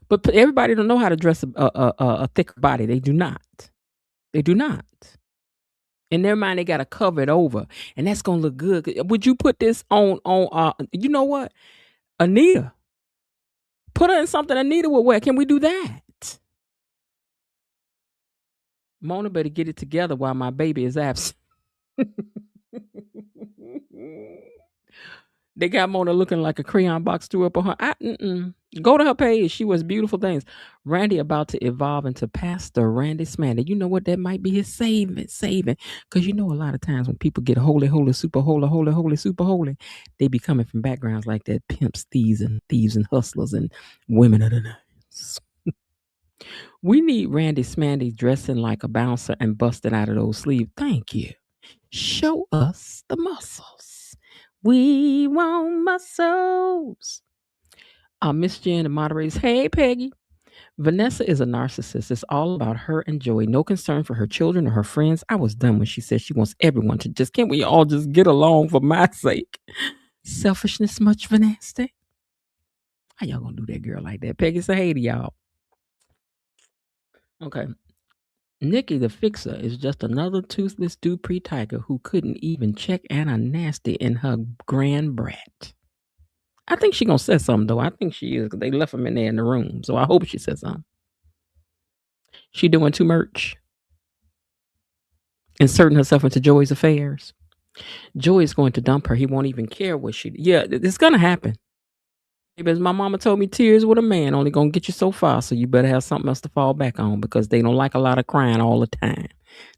But everybody don't know how to dress a thicker body. They do not. They do not. In their mind, they got to cover it over, and that's gonna look good. Would you put this on? You know what, Anita? Put her in something Anita would wear. Can we do that? Mona better get it together while my baby is absent. They got Mona looking like a crayon box threw up on her. Go to her page. She was beautiful things. Randy about to evolve into Pastor Randy Smandy. You know what? That might be his saving. Because you know a lot of times when people get holy, super holy, super holy, they be coming from backgrounds like that. Pimps, thieves and hustlers and women of the night. We need Randy Smandy dressing like a bouncer and busting out of those sleeves. Thank you. Show us the muscles. We want muscles. Miss Jen, the moderators. Hey, Peggy. Vanessa is a narcissist. It's all about her and Joey. No concern for her children or her friends. I was done when she said she wants everyone to can't we all just get along for my sake? Selfishness much, Vanessa? How y'all gonna do that girl like that? Peggy, say hey to y'all. Okay. Nikki the Fixer is just another toothless Dupree tiger who couldn't even check Anna Nasty in her grand brat. I think she gonna say something though. I think she is because they left him in there in the room. So I hope she says something. She doing too much. Inserting herself into Joey's affairs. Joey's going to dump her. He won't even care what she. Yeah, it's gonna happen. Because my mama told me tears with a man only gonna get you so far. So you better have something else to fall back on because they don't like a lot of crying all the time.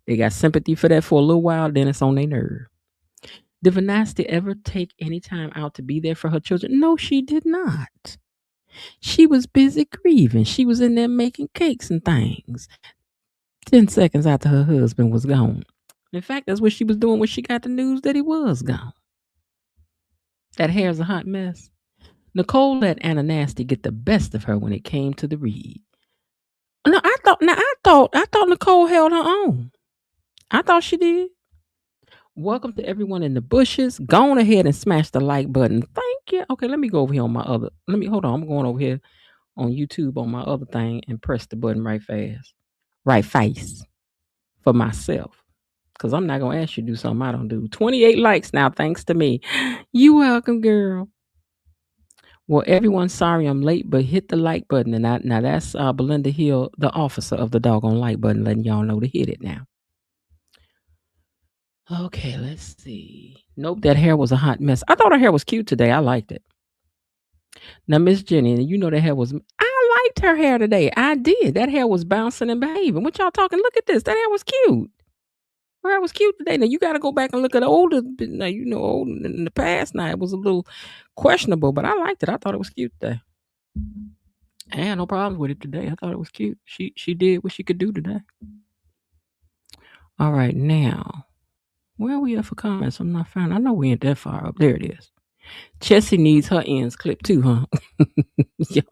They got sympathy for that for a little while, then it's on their nerve. Did Vanessa ever take any time out to be there for her children? No, she did not. She was busy grieving. She was in there making cakes and things. 10 seconds after her husband was gone. In fact, that's what she was doing when she got the news that he was gone. That hair's a hot mess. Nicole let Anna Nasty get the best of her when it came to the read. No, I thought Nicole held her own. I thought she did. Welcome to everyone in the bushes. Go on ahead and smash the like button. Thank you. Okay, let me go over here on my other. Hold on. I'm going over here on YouTube on my other thing and press the button right face for myself. Because I'm not going to ask you to do something I don't do. 28 likes now, thanks to me. You welcome, girl. Well, everyone, sorry I'm late, but hit the like button. And now that's Belinda Hill, the officer of the doggone like button, letting y'all know to hit it now. Okay, let's see. Nope, that hair was a hot mess. I thought her hair was cute today. I liked it. Now, Miss Jenny, you know that hair was... I liked her hair today. I did. That hair was bouncing and behaving. What y'all talking? Look at this. That hair was cute. Her hair was cute today. Now, you got to go back and look at the older... Now, you know, old in the past now, it was a little questionable, but I liked it. I thought it was cute today. I had no problems with it today. I thought it was cute. She did what she could do today. All right, now... Where are we at for comments? I'm not finding. I know we ain't that far up. There it is. Chessie needs her ends clipped too, huh? Yeah.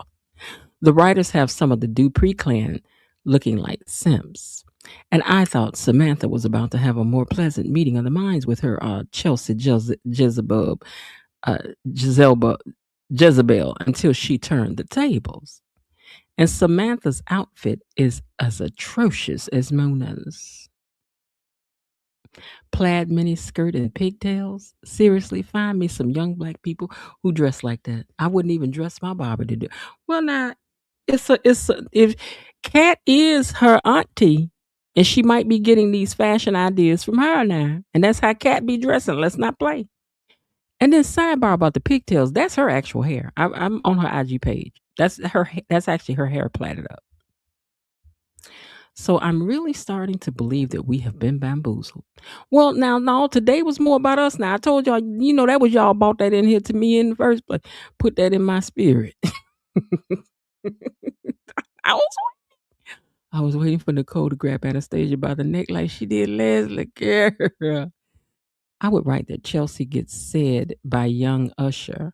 The writers have some of the Dupree clan looking like simps. And I thought Samantha was about to have a more pleasant meeting of the minds with her Chelsea uh, Jezebel, Jezebel until she turned the tables. And Samantha's outfit is as atrocious as Mona's. Plaid mini skirt and pigtails. Seriously, find me some young black people who dress like that. I wouldn't even dress my barber to do. Well, now if Kat is her auntie, and she might be getting these fashion ideas from her now, and that's how Kat be dressing. Let's not play. And then sidebar about the pigtails. That's her actual hair. I'm on her IG page. That's her. That's actually her hair plaited up. So I'm really starting to believe that we have been bamboozled. Well, now, no, today was more about us. Now I told y'all, that was y'all brought that in here to me in the first place. Put that in my spirit. I was waiting for Nicole to grab Anastasia by the neck like she did Leslie. Girl. I would write that Chelsea gets said by young Usher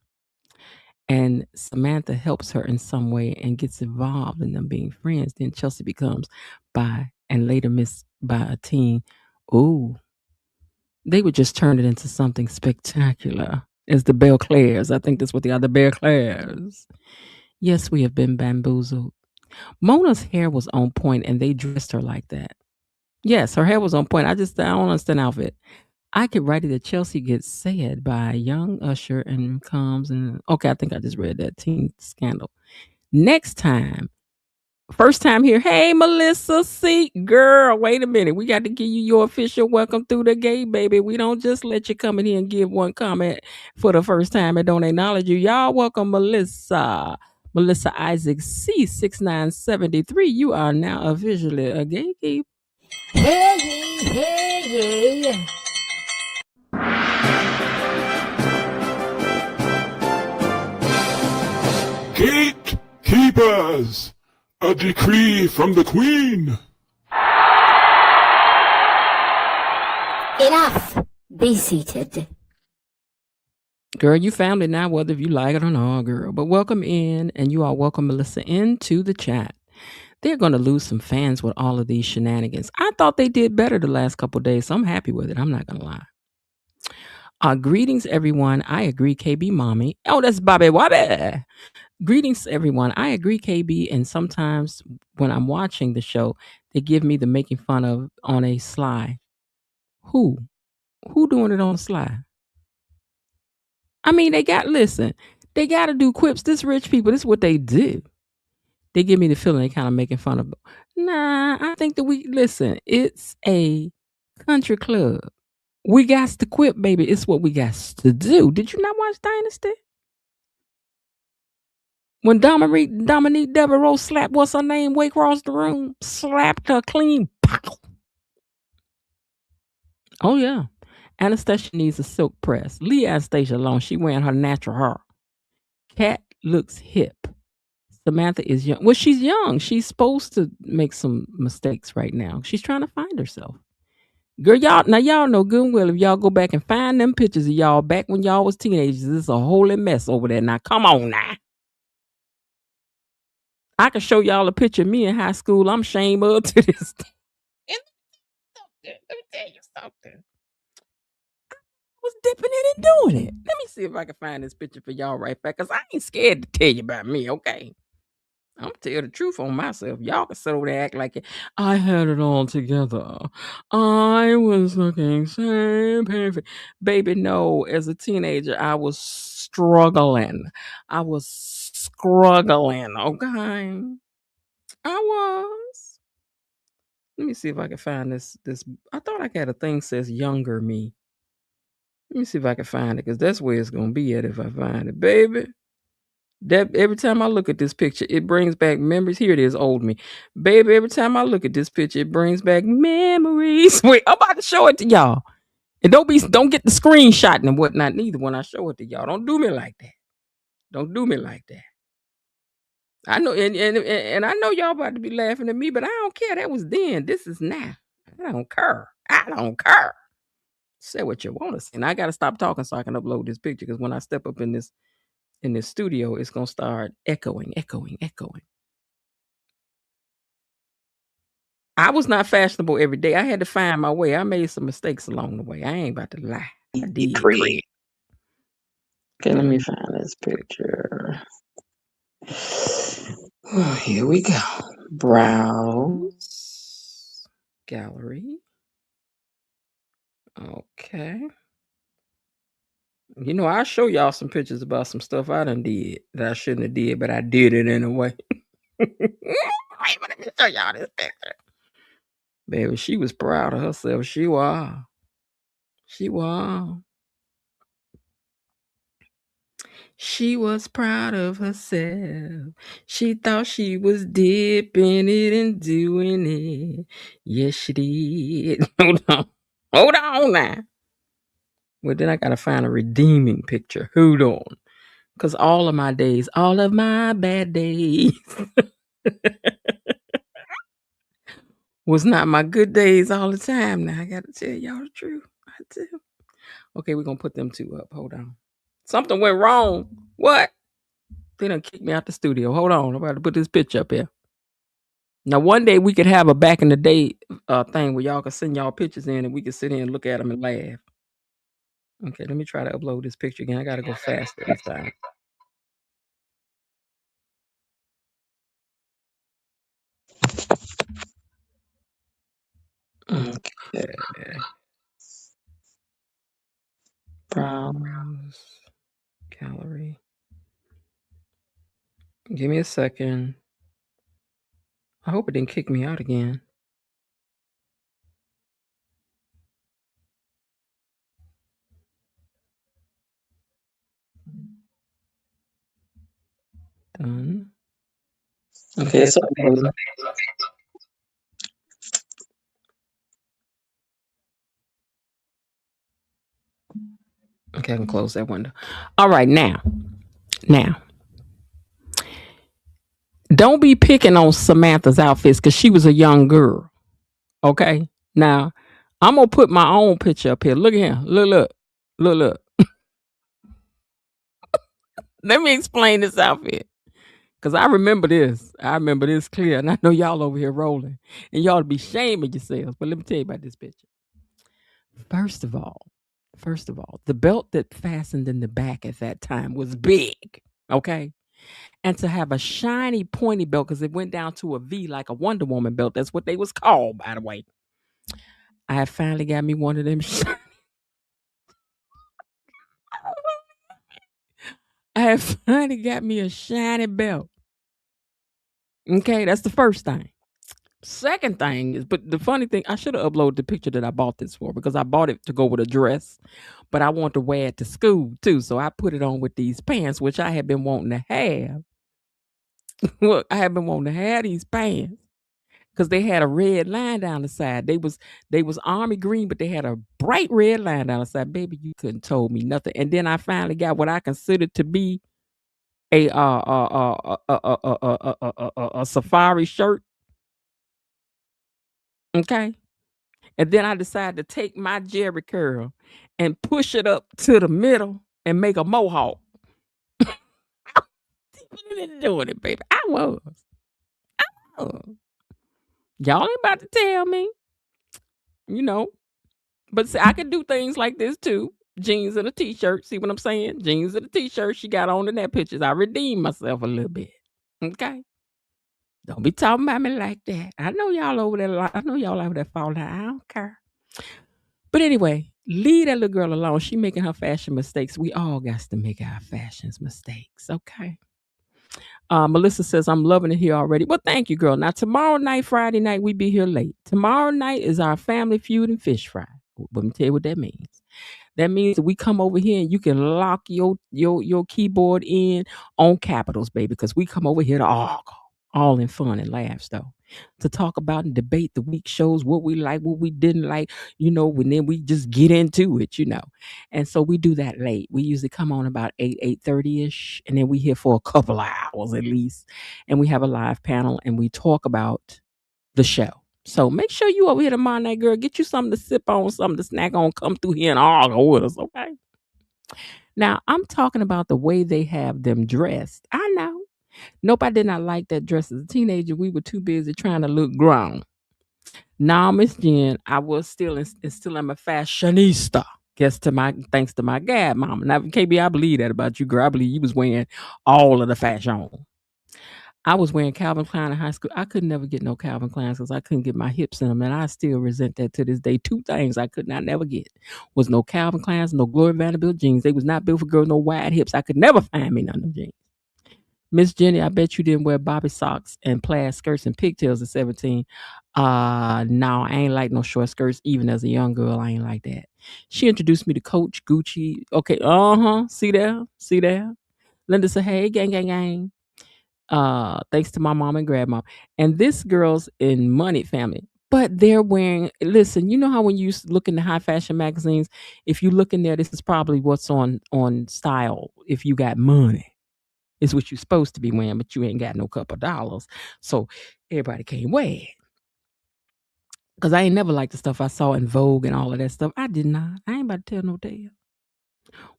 and Samantha helps her in some way and gets involved in them being friends. Then Chelsea becomes bi and later missed by a teen. Ooh, they would just turn it into something spectacular. As the Belle Claires. I think that's what they are, the Belle Claires. Yes, we have been bamboozled. Mona's hair was on point and they dressed her like that. Yes, her hair was on point. I don't understand the outfit. I could write it that Chelsea gets said by young Usher and comes and okay, I think I just read that teen scandal. Next time, first time here, hey Melissa C. Girl, wait a minute. We got to give you your official welcome through the gate, baby. We don't just let you come in here and give one comment for the first time and don't acknowledge you. Y'all welcome Melissa. Melissa Isaac C6973. You are now officially a gatekeeper. Hey. Gatekeepers! A decree from the Queen! Enough. Be seated. Girl, you found it now, whether you like it or not, girl. But welcome in, and you all welcome Melissa into the chat. They're going to lose some fans with all of these shenanigans. I thought they did better the last couple of days, so I'm happy with it. I'm not going to lie. Greetings, everyone. I agree, KB Mommy. Oh, that's Bobby Wobby. Greetings, everyone. I agree, KB. And sometimes when I'm watching the show, they give me the making fun of on a sly. Who doing it on the sly? I mean, they got to do quips. This rich people, this is what they do. They give me the feeling they kind of making fun of. Nah, I think that it's a country club. We got to quip, baby. It's what we got to do. Did you not watch Dynasty? When Dominique Devereaux slapped what's her name way across the room, slapped her clean. Pow. Oh yeah. Anastasia needs a silk press. Leave Anastasia alone. She wearing her natural hair. Kat looks hip. Samantha is young. Well, she's young. She's supposed to make some mistakes right now. She's trying to find herself. Girl, y'all know good and well if y'all go back and find them pictures of y'all back when y'all was teenagers, it's a holy mess over there. Now, come on now. I can show y'all a picture of me in high school. I'm ashamed of to this day. Let me tell you something. I was dipping in and doing it. Let me see if I can find this picture for y'all right back, because I ain't scared to tell you about me, okay? I'm tell the truth on myself. Y'all can sit over there act like I had it all together. I was looking so perfect. Baby, no. As a teenager, I was struggling. Okay? I was. Let me see if I can find this. I thought I had a thing that says younger me. Let me see if I can find it, because that's where it's going to be at if I find it. Baby. That every time I look at this picture, it brings back memories. Here it is, old me. Baby, every time I look at this picture, it brings back memories. Wait, I'm about to show it to y'all. And don't get the screenshot and whatnot neither when I show it to y'all. Don't do me like that. Don't do me like that. I know, and I know y'all about to be laughing at me, but I don't care. That was then. This is now. I don't care. Say what you want to say. And I got to stop talking so I can upload this picture, because when I step up in this studio, it's gonna start echoing. I was not fashionable every day. I had to find my way. I made some mistakes along the way. I ain't about to lie. I did. Okay, let me find this picture. Oh, here we go. Browse. Gallery. Okay. You know, I'll show y'all some pictures about some stuff I done did that I shouldn't have did, but I did it anyway. Wait, let me show y'all this picture. Baby, she was proud of herself. She was. She was. She was proud of herself. She thought she was dipping it and doing it. Yes, she did. Hold on now. Well, then I gotta find a redeeming picture. Hold on. Because all of my days, all of my bad days was not my good days all the time. Now I gotta tell y'all the truth. I do. Okay, we're gonna put them two up. Hold on. Something went wrong. What? They done kicked me out the studio. Hold on. I'm about to put this picture up here. Now, one day we could have a back in the day thing where y'all can send y'all pictures in and we can sit in and look at them and laugh. Okay, let me try to upload this picture again. I gotta go faster this time. Okay. Browse gallery. Give me a second. I hope it didn't kick me out again. Done. Okay, so okay, I can close that window. All right, now, don't be picking on Samantha's outfits because she was a young girl. Okay, now I'm gonna put my own picture up here. Look at him. Look. Let me explain this outfit. Cause I remember this. Clear. And I know y'all over here rolling. And y'all be shaming yourselves. But let me tell you about this picture. First of all, the belt that fastened in the back at that time was big. Okay. And to have a shiny pointy belt, because it went down to a V like a Wonder Woman belt. That's what they was called, by the way. I had finally got me one of them. I have finally got me a shiny belt. Okay, that's the first thing. Second thing is, but the funny thing, I should have uploaded the picture that I bought this for, because I bought it to go with a dress, but I want to wear it to school too. So I put it on with these pants, which I had been wanting to have. Look, I have been wanting to have these pants because they had a red line down the side. They was army green, but they had a bright red line down the side. Baby, you couldn't told me nothing. And then I finally got what I considered to be a safari shirt. Okay. And then I decided to take my Jerry curl and push it up to the middle and make a mohawk. Doing it, baby. I was. Y'all ain't about to tell me. You know. But see, I could do things like this too. Jeans and a t-shirt. See what I'm saying? Jeans and a t-shirt she got on in that pictures. I redeemed myself a little bit. Okay. Don't be talking about me like that. I know y'all over there. I know y'all over there falling out. I don't care. But anyway, leave that little girl alone. She making her fashion mistakes. We all got to make our fashions mistakes. Okay. Melissa says, I'm loving it here already. Well, thank you, girl. Now, tomorrow night, Friday night, we be here late. Tomorrow night is our family feud and fish fry. Let me tell you what that means. That means that we come over here and you can lock your keyboard in on capitals, baby, because we come over here to all in fun and laughs, though. To talk about and debate the week shows, what we like, what we didn't like, and then we just get into it, And so we do that late. We usually come on about 8:30ish, and then we here for a couple of hours at least. And we have a live panel and we talk about the show. So make sure you over here tomorrow night, girl. Get you something to sip on, something to snack on. Come through here and argue with us, okay? Now, I'm talking about the way they have them dressed. I know. Nope, I did not like that dress as a teenager. We were too busy trying to look grown. Now, Miss Jen, I was still am a fashionista. Thanks to my gab mama. Now, KB, I believe that about you, girl. I believe you was wearing all of the fashion. I was wearing Calvin Klein in high school. I could never get no Calvin Kleins because I couldn't get my hips in them, and I still resent that to this day. Two things I could not never get was no Calvin Kleins, no Gloria Vanderbilt jeans. They was not built for girls, no wide hips. I could never find me none of them jeans. Miss Jenny, I bet you didn't wear bobby socks and plaid skirts and pigtails at 17. No, I ain't like no short skirts. Even as a young girl, I ain't like that. She introduced me to Coach Gucci. Okay, see there. Linda said, hey, gang, gang, gang. Thanks to my mom and grandma. And this girl's in money family. But they're wearing, listen, you know how when you look in the high fashion magazines, if you look in there, this is probably what's on style if you got money. It's what you're supposed to be wearing, but you ain't got no couple dollars. So everybody can't wear it. Because I ain't never liked the stuff I saw in Vogue and all of that stuff. I did not. I ain't about to tell no tale.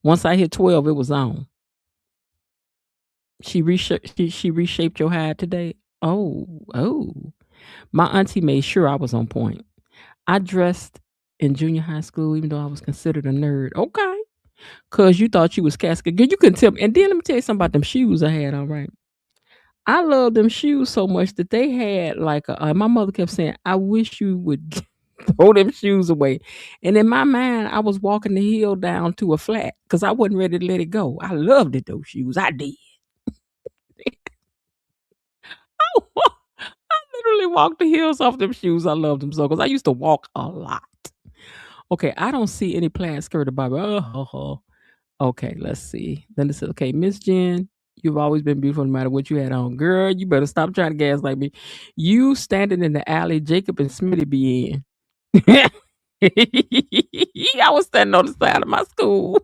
Once I hit 12, it was on. She reshaped your hide today. Oh. My auntie made sure I was on point. I dressed in junior high school, even though I was considered a nerd. Okay. Because you thought you was casket. Girl, you couldn't tell me. And then let me tell you something about them shoes I had on, right? I love them shoes so much that they had like my mother kept saying, I wish you would throw them shoes away. And in my mind, I was walking the hill down to a flat because I wasn't ready to let it go. I loved it, those shoes. I did. I literally walked the hills off them shoes. I loved them so because I used to walk a lot. Okay, I don't see any plaid skirt above. Okay, let's see. Then it says, okay, Miss Jen, you've always been beautiful no matter what you had on. Girl, you better stop trying to gas like me. You standing in the alley Jacob and Smitty be in. I was standing on the side of my school.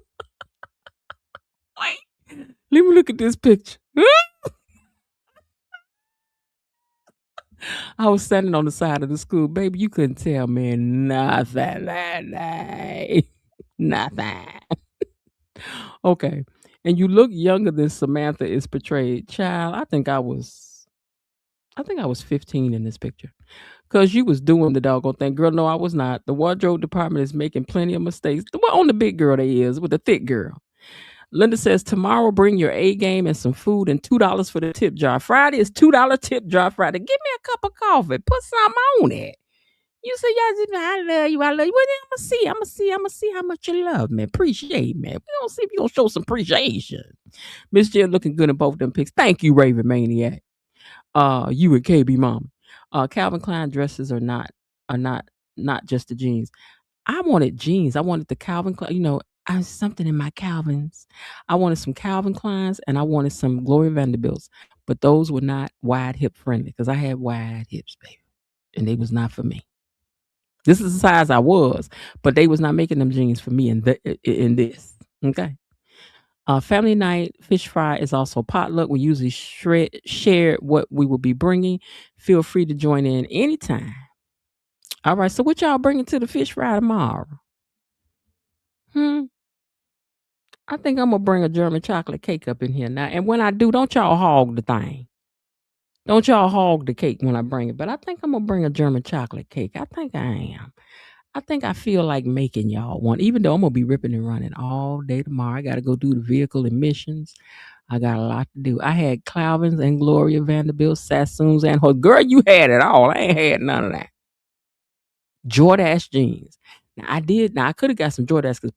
Wait, let me look at this picture. I was standing on the side of the school. Baby, you couldn't tell me nothing that day. Nothing. Okay. And you look younger than Samantha is portrayed. Child, I think I was 15 in this picture. Because you was doing the doggone thing. Girl, no, I was not. The wardrobe department is making plenty of mistakes. Well, on the big girl they is, with the thick girl. Linda says, tomorrow bring your A game and some food and $2 for the tip jar. Friday is $2 tip jar Friday. Give me a cup of coffee. Put something on it. You say, I love you. Well, then I'm gonna see how much you love me. Appreciate me. We gonna see if you gonna show some appreciation. Miss Jill looking good in both of them pics. Thank you, Raven Maniac. You and KB Mama. Calvin Klein dresses are not just the jeans. I wanted jeans. I wanted the Calvin Klein, I something in my Calvins. I wanted some Calvin Kleins and I wanted some Gloria Vanderbilts. But those were not wide hip friendly because I had wide hips, baby. And they was not for me. This is the size I was, but they was not making them jeans for me in this. Okay. Family night fish fry is also potluck. We usually share what we will be bringing. Feel free to join in anytime. All right. So what y'all bringing to the fish fry tomorrow? I think I'm gonna bring a German chocolate cake up in here now. And when I do, don't y'all hog the thing. Don't y'all hog the cake when I bring it. But I think I'm gonna bring a German chocolate cake. I think I am. I think I feel like making y'all one, even though I'm gonna be ripping and running all day tomorrow. I gotta go do the vehicle emissions. I got a lot to do. I had Calvin's and Gloria Vanderbilt, Sassoons, and her. Girl, you had it all. I ain't had none of that. Jordache jeans. Now I could have got some Jordache because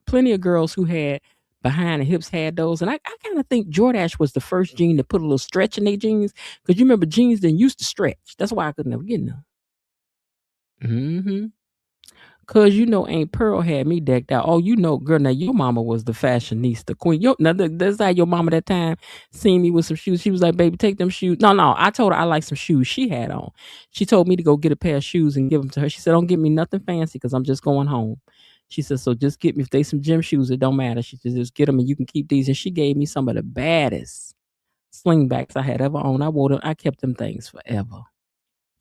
plenty of girls who had behind the hips had those. And I kind of think Jordache was the first jean to put a little stretch in their jeans. Because you remember jeans didn't used to stretch. That's why I could never get them. Mm-hmm. Cause Aunt Pearl had me decked out. Oh, girl, now your mama was the fashionista queen. That's how your mama that time seen me with some shoes. She was like, baby, take them shoes. No, I told her I like some shoes she had on. She told me to go get a pair of shoes and give them to her. She said, don't get me nothing fancy because I'm just going home. She said, so just get me, if they some gym shoes, it don't matter. She said, just get them and you can keep these. And she gave me some of the baddest slingbacks I had ever owned. I wore them. I kept them things forever.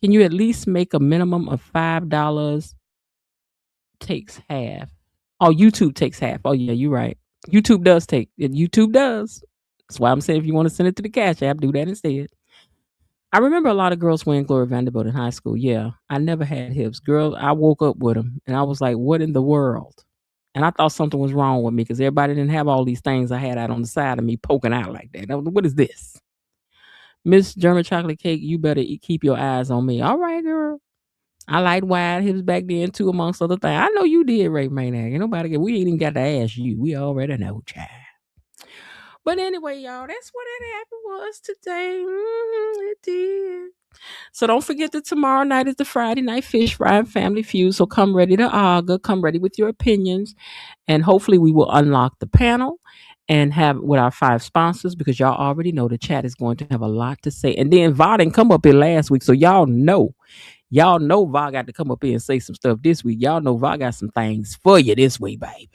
Can you at least make a minimum of $5? Takes half. Oh, YouTube takes half. Oh yeah, you're right. YouTube does take. YouTube does. That's why I'm saying if you want to send it to the Cash App, do that instead. I remember a lot of girls wearing Gloria Vanderbilt in high school. Yeah, I never had hips. Girl, I woke up with them, and I was like, "What in the world?" And I thought something was wrong with me because everybody didn't have all these things I had out on the side of me poking out like that. What is this? Miss German Chocolate Cake, you better keep your eyes on me. All right, girl. I liked wide hips back then too, amongst other things. I know you did, Ray Maniac. Ain't nobody, we ain't even got to ask you. We already know, child. But anyway, y'all, that's what it happened was today. It did. So don't forget that tomorrow night is the Friday night fish fry and family feud. So come ready to argue, come ready with your opinions, and hopefully we will unlock the panel and have with our 5 sponsors because y'all already know the chat is going to have a lot to say. And then Va didn't come up here last week, so y'all know Va got to come up here and say some stuff this week. Y'all know Va got some things for you this week, baby.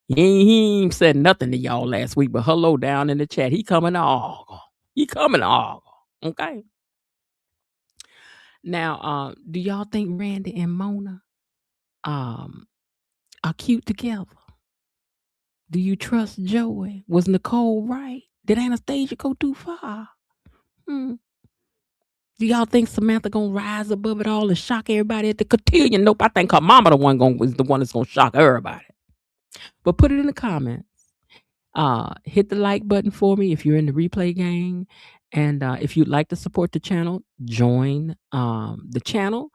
He ain't said nothing to y'all last week, but hello down in the chat. He coming to argue. Okay. Now, do y'all think Randy and Mona are cute together? Do you trust Joey? Was Nicole right? Did Anastasia go too far? Do y'all think Samantha gonna rise above it all and shock everybody at the cotillion? Nope, I think her mama is the one that's gonna shock everybody. But put it in the comments. Hit the like button for me if you're in the replay gang. And if you'd like to support the channel, join the channel.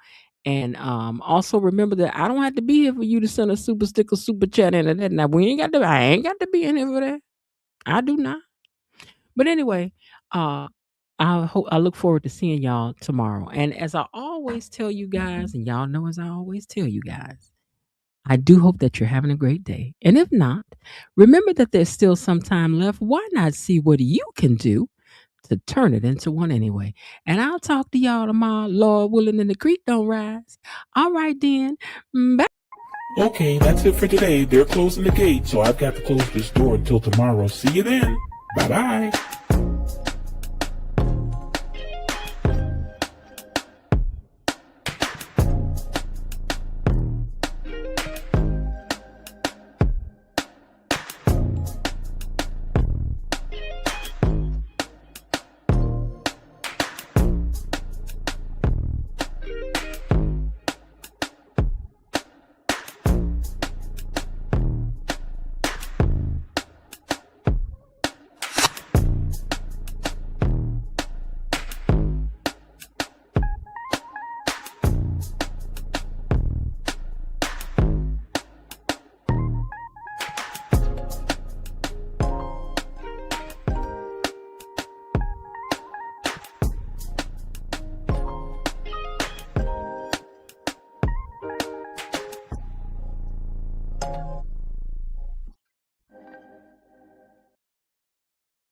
And also remember that I don't have to be here for you to send a super sticker, super chat into that. Now I ain't got to be in here for that. I do not. But anyway, I look forward to seeing y'all tomorrow. And as I always tell you guys, and y'all know as I always tell you guys, I do hope that you're having a great day. And if not, remember that there's still some time left. Why not see what you can do to turn it into one anyway? And I'll talk to y'all tomorrow, Lord willing, and the creek don't rise. All right then. Bye. Okay, that's it for today. They're closing the gate, so I've got to close this door until tomorrow. See you then. Bye-bye.